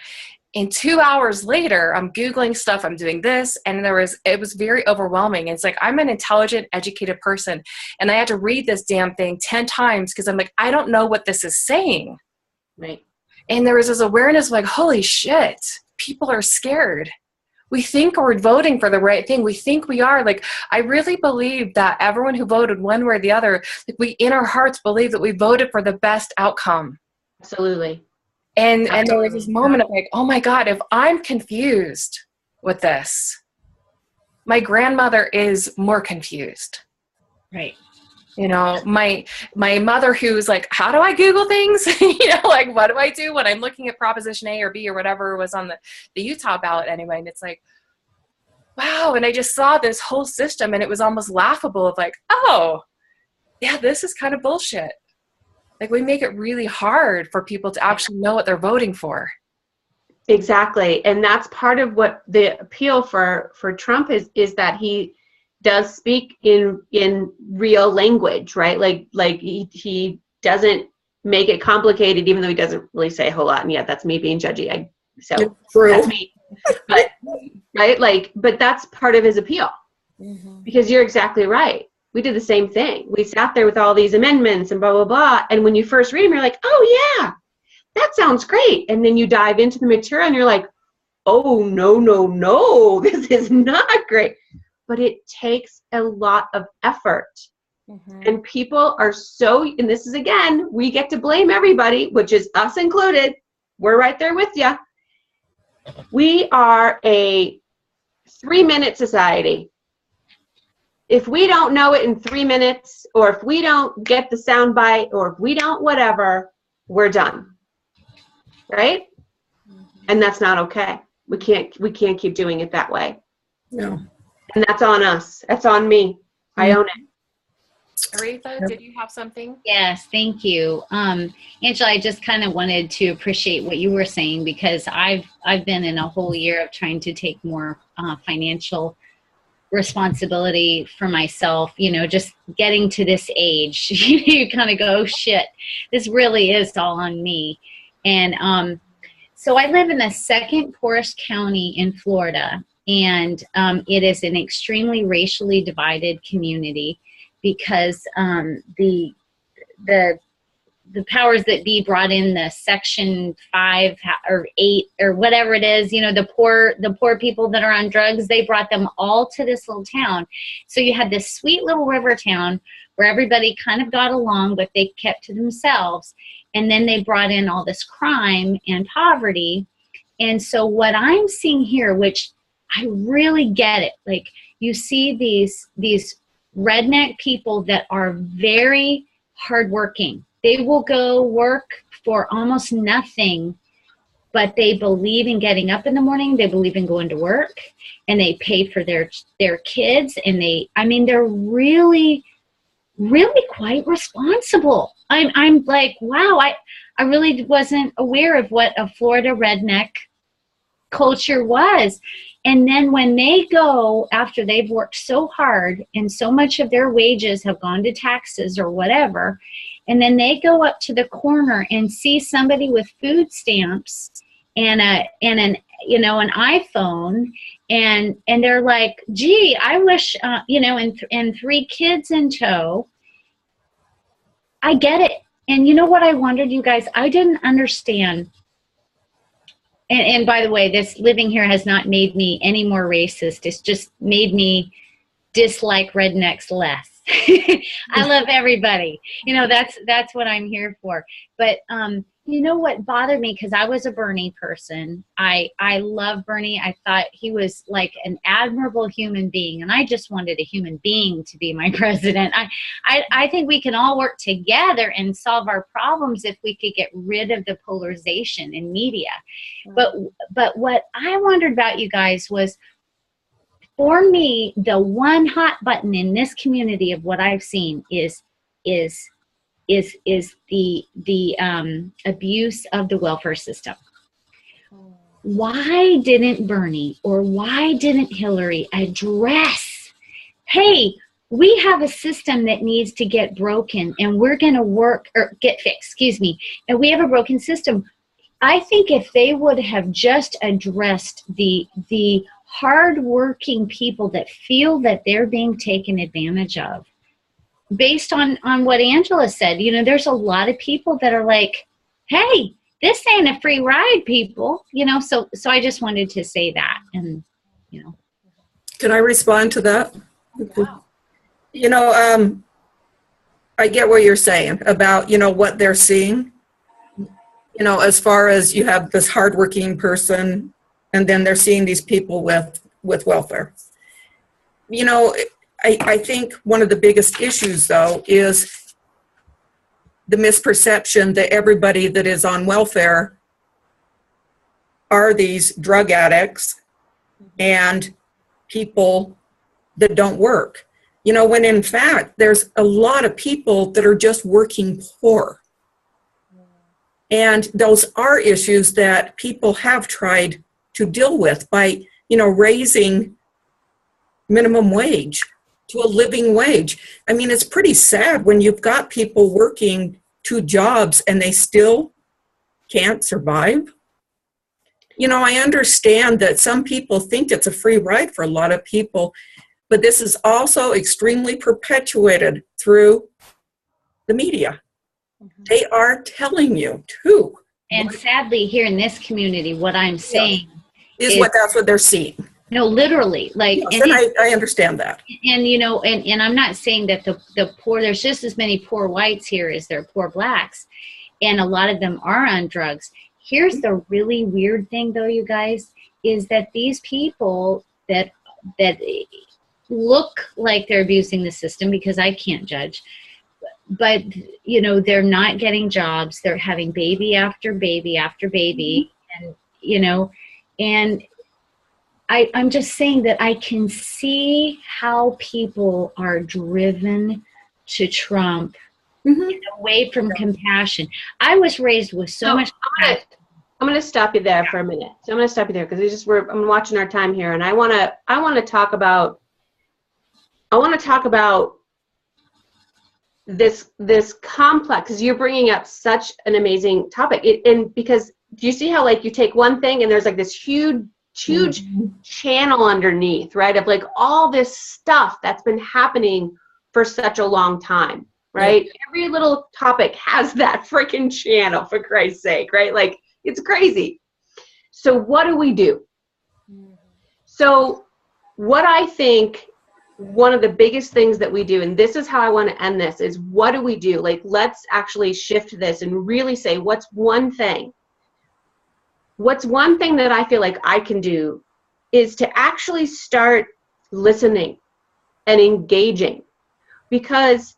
And 2 hours later, I'm Googling stuff, I'm doing this, and it was very overwhelming. It's like, I'm an intelligent, educated person, and I had to read this damn thing 10 times because I'm like, I don't know what this is saying.
Right.
And there was this awareness of like, holy shit, people are scared. We think we're voting for the right thing. We think we are. Like, I really believe that everyone who voted one way or the other, like, we in our hearts believe that we voted for the best outcome.
Absolutely.
And there was this moment of like, oh my God, if I'm confused with this, my grandmother is more confused.
Right.
My mother, who's like, how do I Google things? Like, what do I do when I'm looking at Proposition A or B or whatever was on the Utah ballot anyway? And it's like, wow. And I just saw this whole system, and it was almost laughable of like, oh, yeah, this is kind of bullshit. Like, we make it really hard for people to actually know what they're voting for.
Exactly. And that's part of what the appeal for Trump is that he does speak in real language, right? Like he doesn't make it complicated, even though he doesn't really say a whole lot. And yeah, that's me being judgy. So that's me. But, right? But that's part of his appeal. Mm-hmm. Because you're exactly right. We did the same thing. We sat there with all these amendments and blah, blah, blah. And when you first read them, you're like, oh, yeah, that sounds great. And then you dive into the material and you're like, oh, no, this is not great. But it takes a lot of effort. Mm-hmm. And people are and this is, again, we get to blame everybody, which is us included. We're right there with you. We are a 3-minute society. If we don't know it in 3 minutes, or if we don't get the sound bite, or if we don't whatever, we're done. Right? Mm-hmm. And that's not okay. We can't keep doing it that way.
No.
And that's on us. That's on me. Mm-hmm. I own it.
Aretha, did you have something?
Yes, thank you. Angela, I just kind of wanted to appreciate what you were saying, because I've been in a whole year of trying to take more financial responsibility for myself, just getting to this age. You kind of go, oh, shit, this really is all on me. And so I live in the second poorest county in Florida, and it is an extremely racially divided community, because the powers that be brought in the Section 5 or 8 or whatever it is, the poor people that are on drugs, they brought them all to this little town. So you had this sweet little river town where everybody kind of got along, but they kept to themselves. And then they brought in all this crime and poverty. And so what I'm seeing here, which I really get it, like, you see these redneck people that are very hardworking. They will go work for almost nothing, but they believe in getting up in the morning. They believe in going to work, and they pay for their kids. And they're really, really quite responsible. I'm like, wow, I really wasn't aware of what a Florida redneck culture was. And then when they go, after they've worked so hard and so much of their wages have gone to taxes or whatever, and then they go up to the corner and see somebody with food stamps and an iPhone, and they're like, gee, I wish, and 3 kids in tow. I get it. And you know what I wondered, you guys? I didn't understand. And by the way, this living here has not made me any more racist. It's just made me dislike rednecks less. I love everybody. That's what I'm here for. But you know what bothered me, because I was a Bernie person. I love Bernie. I thought he was like an admirable human being, and I just wanted a human being to be my president. I think we can all work together and solve our problems if we could get rid of the polarization in media. But what I wondered about, you guys, was, for me, the one hot button in this community of what I've seen is the abuse of the welfare system. Why didn't Bernie or why didn't Hillary address, hey, we have a system that needs to get broken, and we're going to work or get fixed, excuse me, and we have a broken system. I think if they would have just addressed the hardworking people that feel that they're being taken advantage of, based on what Angela said, you know, there's a lot of people that are like, hey, this ain't a free ride, people, you know, so I just wanted to say that. And, you know.
Can I respond to that?
Wow.
You know, I get what you're saying about, you know, what they're seeing. You know, as far as you have this hardworking person, and then they're seeing these people with welfare. You know, I think one of the biggest issues, though, is the misperception that everybody that is on welfare are these drug addicts and people that don't work. You know, when in fact, there's a lot of people that are just working poor. And those are issues that people have tried to deal with by, you know, raising minimum wage to a living wage. I mean, it's pretty sad when you've got people working 2 jobs and they still can't survive. You know, I understand that some people think it's a free ride for a lot of people, but this is also extremely perpetuated through the media. They are telling you too.
And sadly, here in this community, what I'm saying
is that's what they're seeing.
No, literally, like,
Yes, and I understand that.
And you know, and I'm not saying that the poor, there's just as many poor whites here as there are poor blacks, and a lot of them are on drugs. Here's the really weird thing, though, you guys, is that these people that look like they're abusing the system, because I can't judge, but you know, they're not getting jobs. They're having baby after baby after baby, and you know, and I'm just saying that I can see how people are driven to Trump away from compassion. I was raised with so much.
I'm going to stop you there for a minute. So I'm going to stop you there because I'm watching our time here, and I want to talk about this complex, because you're bringing up such an amazing topic. And because do you see how, like, you take one thing and there's like this huge channel underneath, right, of like all this stuff that's been happening for such a long time, right? Yeah. Every little topic has that freaking channel, for Christ's sake, right? Like, it's crazy. So what do we do? So what I think one of the biggest things that we do, and this is how I want to end this, is what do we do? Like, let's actually shift this and really say, what's one thing that I feel like I can do is to actually start listening and engaging, because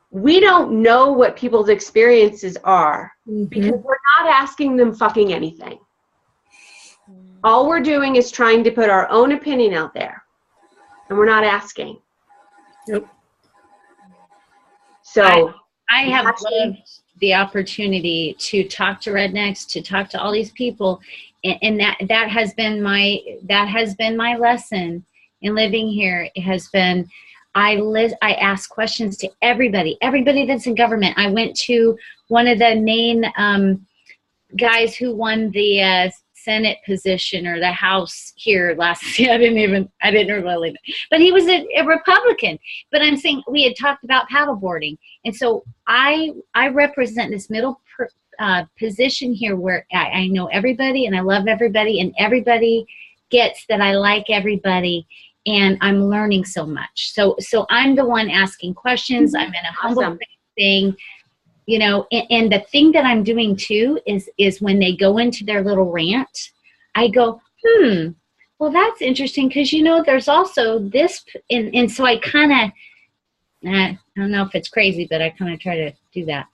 we don't know what people's experiences are because we're not asking them fucking anything. All we're doing is trying to put our own opinion out there, and we're not asking.
Yep.
So
I have loved the opportunity to talk to rednecks, to talk to all these people, and that has been my lesson in living here. It has been, I ask questions to everybody that's in government. I went to one of the main guys who won the Senate position or the House here last year. I didn't really, but he was a Republican. But I'm saying, we had talked about paddleboarding, and so I represent this middle position here where I know everybody and I love everybody, and everybody gets that I like everybody, and I'm learning so much. So I'm the one asking questions. I'm in a humble thing. You know, and the thing that I'm doing too is when they go into their little rant, I go, well, that's interesting, because, you know, there's also this, and so I kind of, I don't know if it's crazy, but I kind of try to do that.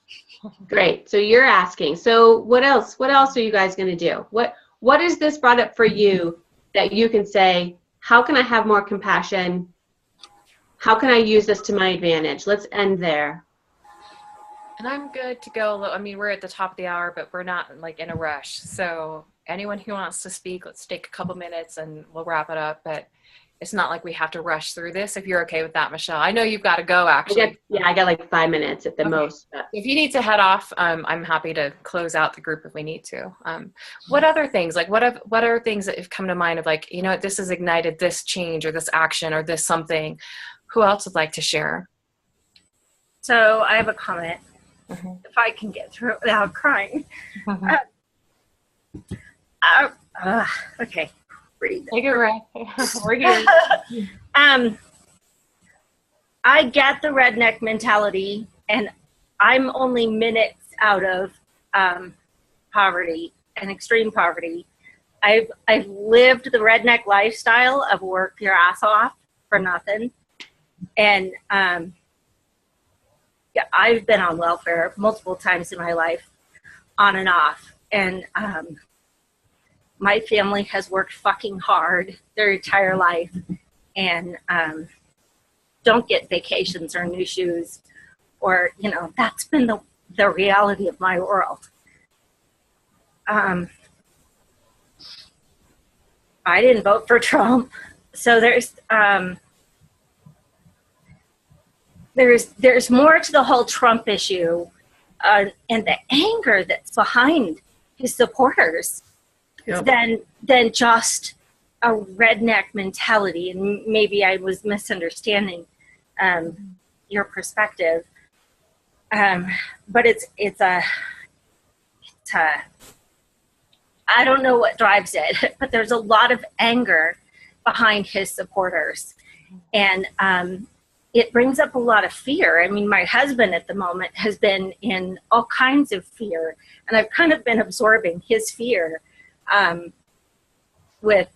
Great. So you're asking. So what else are you guys going to do? What is this brought up for you that you can say, how can I have more compassion? How can I use this to my advantage? Let's end there.
And I'm good to go. I mean, we're at the top of the hour, but we're not like in a rush. So anyone who wants to speak, let's take a couple minutes and we'll wrap it up. But It's not like we have to rush through this. If you're okay with that, Michelle, I know you've got to go
I
actually.
got like 5 minutes at the
Okay.
most. But.
If you need to head off, I'm happy to close out the group if we need to. What other things, like what are things that have come to mind of like, you know, this has ignited this change or this action or this something? Who else would like to share?
So I have a comment,
Mhm.
if I can get through it without crying. Okay, breathe.
Take it right. We're here.
I get the redneck mentality, and I'm only minutes out of poverty and extreme poverty. I've lived the redneck lifestyle of work your ass off for nothing, and yeah, I've been on welfare multiple times in my life, on and off, and my family has worked fucking hard their entire life, and don't get vacations or new shoes, or, you know, that's been the reality of my world. I didn't vote for Trump, so there's more to the whole Trump issue, and the anger that's behind his supporters.
Yep.
than just a redneck mentality. And maybe I was misunderstanding your perspective, but it's a I don't know what drives it, but there's a lot of anger behind his supporters, and it brings up a lot of fear. I mean, my husband at the moment has been in all kinds of fear, and I've kind of been absorbing his fear with,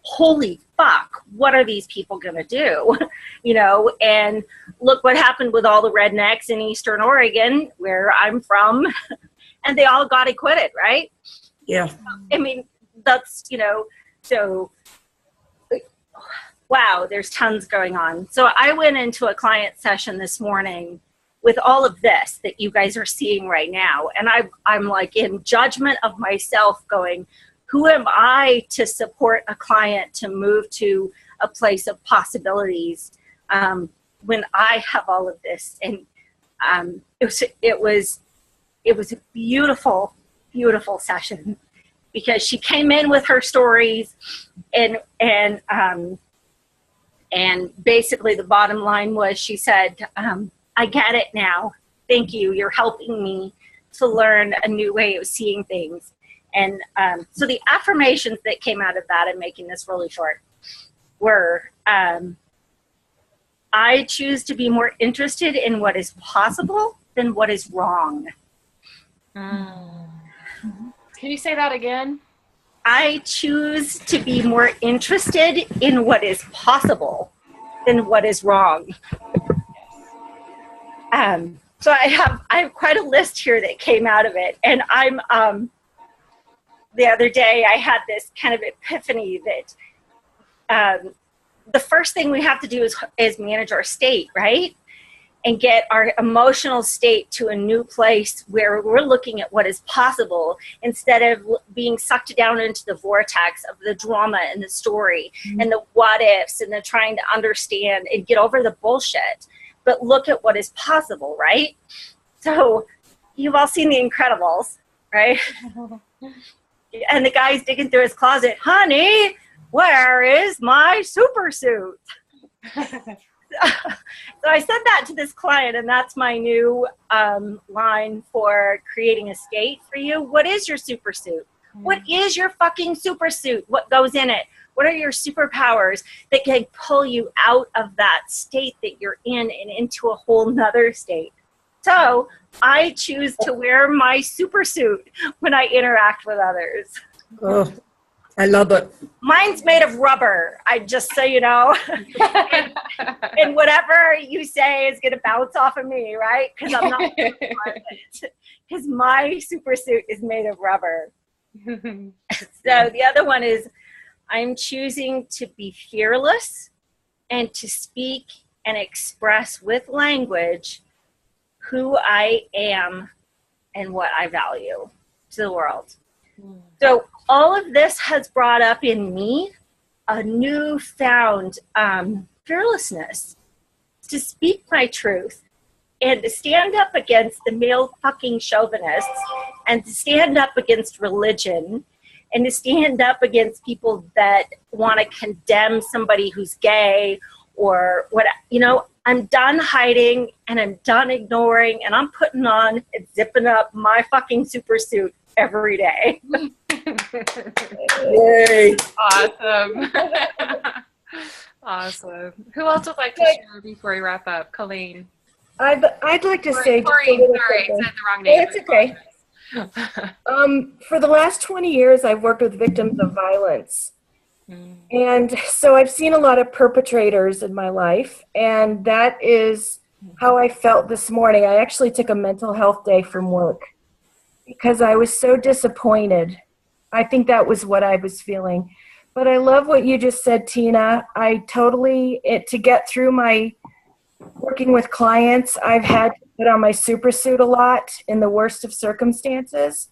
holy fuck, what are these people going to do? You know, and look what happened with all the rednecks in Eastern Oregon, where I'm from, and they all got acquitted, right?
Yeah.
I mean, that's, you know, so wow, there's tons going on. So I went into a client session this morning with all of this that you guys are seeing right now. And I'm like in judgment of myself going, who am I to support a client to move to a place of possibilities when I have all of this? And it was a beautiful, beautiful session, because she came in with her stories, and basically the bottom line was, she said, I get it now. Thank you. You're helping me to learn a new way of seeing things. And so the affirmations that came out of that, and making this really short, were, I choose to be more interested in what is possible than what is wrong.
Can you say that again?
I choose to be more interested in what is possible than what is wrong. So I have quite a list here that came out of it, and I'm the other day I had this kind of epiphany that the first thing we have to do is manage our state, right? And get our emotional state to a new place where we're looking at what is possible, instead of being sucked down into the vortex of the drama and the story and the what ifs and the trying to understand and get over the bullshit, but look at what is possible, right? So you've all seen The Incredibles, right? And the guy's digging through his closet, honey, where is my super suit? So I said that to this client, and that's my new line for creating a state for you. What is your super suit? What is your fucking super suit? What goes in it? What are your superpowers that can pull you out of that state that you're in and into a whole nother state? So I choose to wear my super suit when I interact with others.
Oh, I love it.
Mine's made of rubber, just so you know. and whatever you say is going to bounce off of me, right? Because I'm not because my super suit is made of rubber. So the other one is, I'm choosing to be fearless and to speak and express with language who I am and what I value to the world. So all of this has brought up in me a newfound fearlessness to speak my truth and to stand up against the male fucking chauvinists and to stand up against religion and to stand up against people that want to condemn somebody who's gay or what, you know. I'm done hiding and I'm done ignoring and I'm putting on and zipping up my fucking super suit every day.
Yay.
Awesome. Awesome. Who else would like to share before we wrap up? Colleen.
I'd like to say.
Sorry, I said the wrong name.
It's okay. For the last 20 years, I've worked with victims of violence. And so I've seen a lot of perpetrators in my life, and that is how I felt this morning. I actually took a mental health day from work because I was so disappointed. I think that was what I was feeling. But I love what you just said, Tina. To get through my working with clients, I've had to put on my super suit a lot in the worst of circumstances.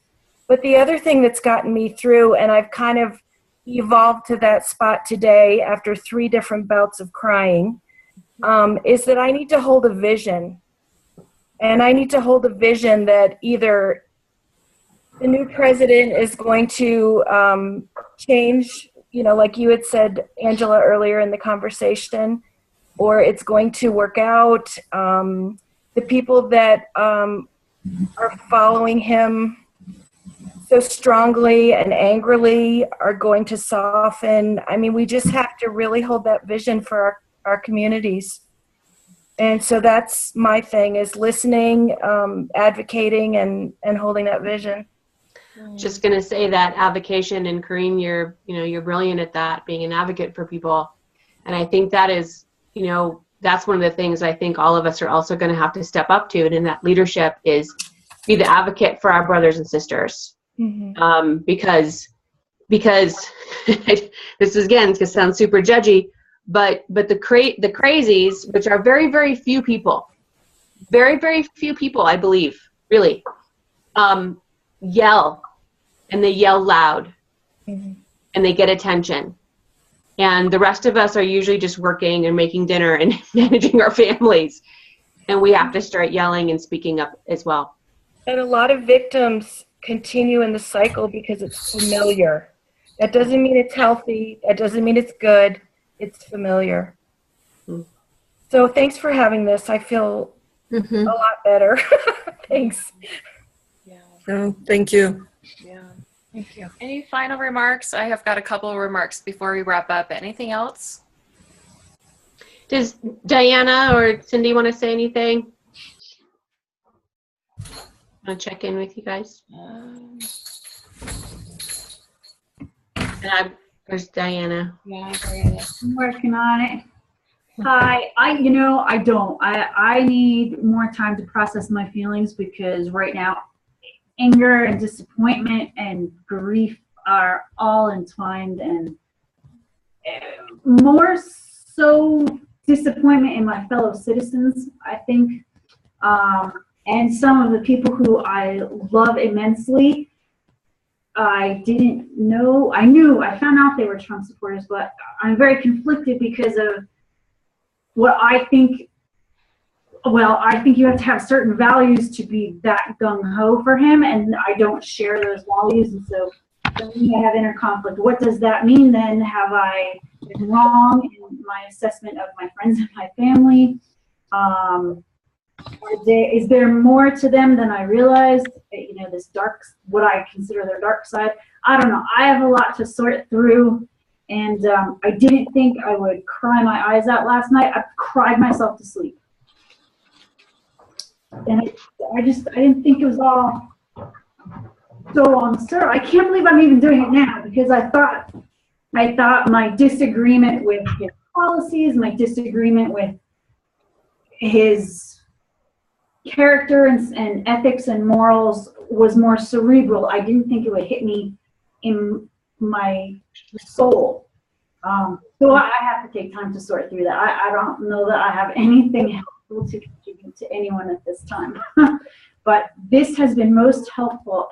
But the other thing that's gotten me through, and I've kind of evolved to that spot today after 3 different bouts of crying, is that I need to hold a vision. And I need to hold a vision that either the new president is going to change, you know, like you had said, Angela, earlier in the conversation, or it's going to work out. The people that are following him so strongly and angrily are going to soften. I mean, we just have to really hold that vision for our communities. And so that's my thing, is listening, advocating, and holding that vision.
Just going to say that advocation, and Corinne, you're brilliant at that, being an advocate for people. And I think that is, that's one of the things I think all of us are also going to have to step up to. And in that leadership is be the advocate for our brothers and sisters. Mm-hmm. Because this is, again, it's going to sound super judgy, but the crazies, which are very, very few people, I believe, really, yell, and they yell loud, mm-hmm. and they get attention. And the rest of us are usually just working and making dinner and managing our families. And we have to start yelling and speaking up as well.
And a lot of victims continue in the cycle because it's familiar. That doesn't mean it's healthy. That doesn't mean it's good. It's familiar. Mm. So thanks for having this. I feel mm-hmm. a lot better. Thanks.
Yeah.
Oh, thank you.
Yeah. Thank you. Any final remarks? I have got a couple of remarks before we wrap up. Anything else?
Does Diana or Cindy want to say anything? Want to check in with you guys? There's Diana.
Yeah, Diana.
I'm working on it. Hi, I don't. I need more time to process my feelings, because right now anger and disappointment and grief are all entwined, and more so disappointment in my fellow citizens, I think, and some of the people who I love immensely. I found out they were Trump supporters, but I'm very conflicted because of what I think. Well, I think you have to have certain values to be that gung-ho for him, and I don't share those values, and so then we have inner conflict. What does that mean then? Have I been wrong in my assessment of my friends and my family? Is there more to them than I realized? This dark, what I consider their dark side. I don't know. I have a lot to sort through, and I didn't think I would cry my eyes out last night. I cried myself to sleep. And I didn't think it was all so absurd. I can't believe I'm even doing it now, because I thought my disagreement with his policies, my disagreement with his character and ethics and morals was more cerebral. I didn't think it would hit me in my soul. So I have to take time to sort through that. I don't know that I have anything helpful to contribute to anyone at this time. But this has been most helpful.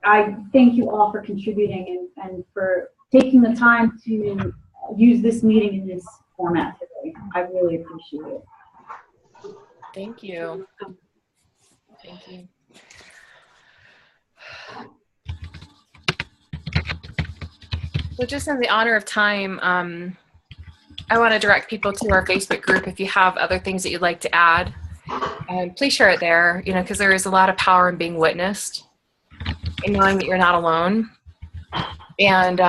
I thank you all for contributing and for taking the time to use this meeting in this format today. I really appreciate it.
Thank you. Thank you. So just in the honor of time, I want to direct people to our Facebook group. If you have other things that you'd like to add, please share it there, because there is a lot of power in being witnessed and knowing that you're not alone. And,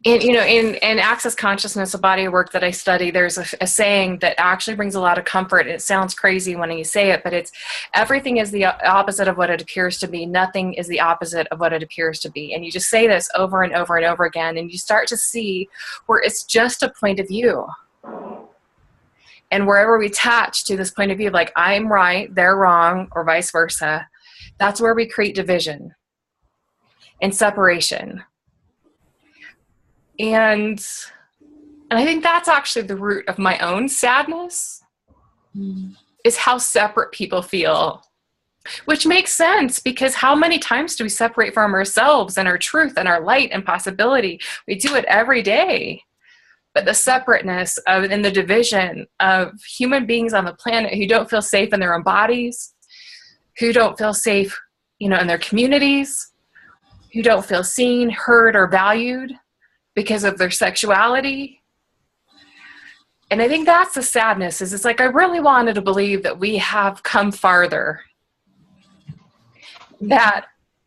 in Access Consciousness, a body of work that I study, there's a saying that actually brings a lot of comfort. It sounds crazy when you say it, but it's everything is the opposite of what it appears to be. Nothing is the opposite of what it appears to be. And you just say this over and over and over again, and you start to see where it's just a point of view. And wherever we attach to this point of view, like I'm right, they're wrong, or vice versa, that's where we create division and separation. And I think that's actually the root of my own sadness, is how separate people feel, which makes sense, because how many times do we separate from ourselves and our truth and our light and possibility? We do it every day. But the separateness and the division of human beings on the planet who don't feel safe in their own bodies, who don't feel safe, in their communities, who don't feel seen, heard, or valued because of their sexuality. And I think that's the sadness, is it's like I really wanted to believe that we have come farther. That,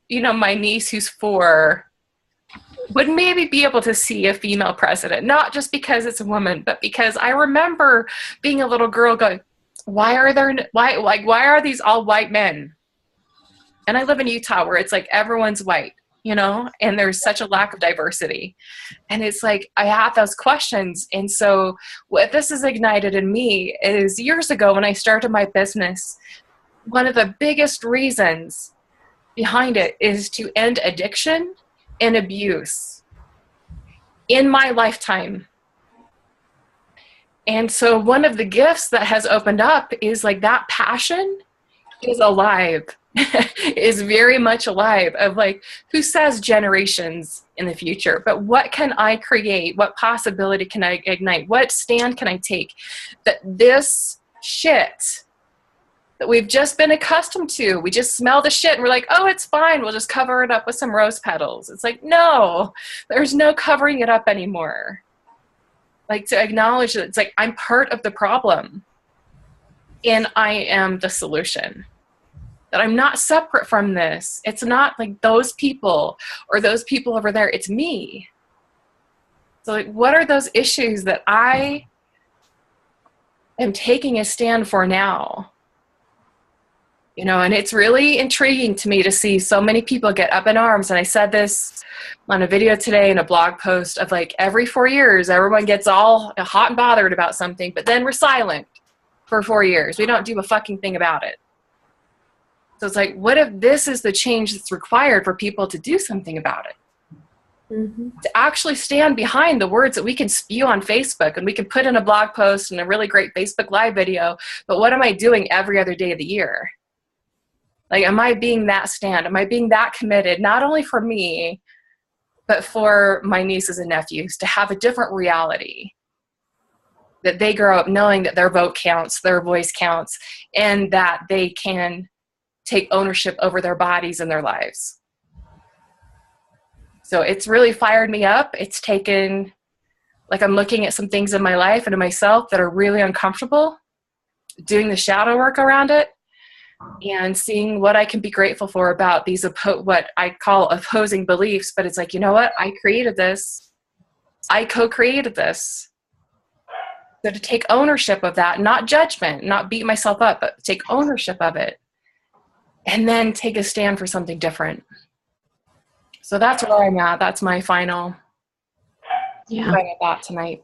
my niece who's 4 would maybe be able to see a female president, not just because it's a woman, but because I remember being a little girl going, why are these all white men? And I live in Utah where it's like everyone's white. And there's such a lack of diversity. And it's like, I have those questions. And so what this has ignited in me is years ago when I started my business, one of the biggest reasons behind it is to end addiction and abuse in my lifetime. And so one of the gifts that has opened up is like that passion is alive. Is very much alive, of like, who says generations in the future, but what can I create? What possibility can I ignite? What stand can I take that this shit that we've just been accustomed to, we just smell the shit and we're like, oh, it's fine, we'll just cover it up with some rose petals. It's like, no, there's no covering it up anymore. Like, to acknowledge that it's like, I'm part of the problem and I am the solution. That I'm not separate from this. It's not like those people or those people over there. It's me. So like, what are those issues that I am taking a stand for now? And it's really intriguing to me to see so many people get up in arms. And I said this on a video today in a blog post of like, every 4 years, everyone gets all hot and bothered about something, but then we're silent for 4 years. We don't do a fucking thing about it. So it's like, what if this is the change that's required for people to do something about it? Mm-hmm. To actually stand behind the words that we can spew on Facebook and we can put in a blog post and a really great Facebook Live video, but what am I doing every other day of the year? Like, am I being that stand? Am I being that committed, not only for me, but for my nieces and nephews to have a different reality? That they grow up knowing that their vote counts, their voice counts, and that they can take ownership over their bodies and their lives. So it's really fired me up. It's taken, like, I'm looking at some things in my life and in myself that are really uncomfortable, doing the shadow work around it, and seeing what I can be grateful for about these, what I call opposing beliefs. But it's like, you know what? I created this. I co-created this. So to take ownership of that, not judgment, not beat myself up, but take ownership of it. And then take a stand for something different. So that's where I'm at. That's my final thought tonight.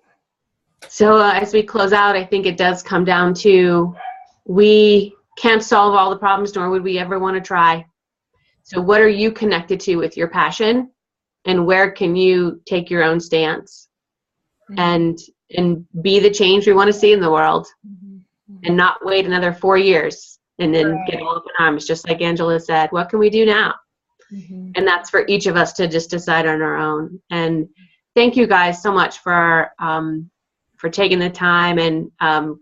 So as we close out, I think it does come down to, we can't solve all the problems, nor would we ever want to try. So what are you connected to with your passion? And where can you take your own stance? And be the change we want to see in the world. And not wait another 4 years. And then get all up in arms, just like Angela said. What can we do now? And that's for each of us to just decide on our own. And thank you guys so much for taking the time, and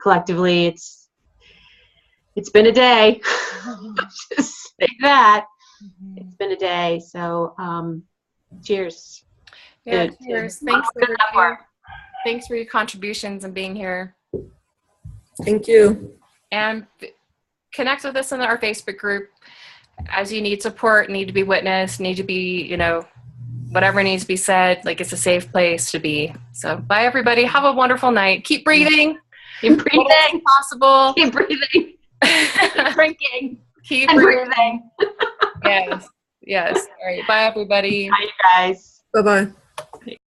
collectively it's been a day. Just say that. It's been a day. So cheers.
Yeah, cheers. Thanks, everybody. Thanks for your contributions and being here.
Thank you.
And connect with us in our Facebook group. As you need support, need to be witnessed, need to be, whatever needs to be said, like it's a safe place to be. So bye, everybody. Have a wonderful night. Keep breathing.
Keep breathing.
Possible.
Keep breathing. Keep drinking.
Keep breathing. Yes. Yes. All right. Bye, everybody.
Bye, you guys.
Bye-bye.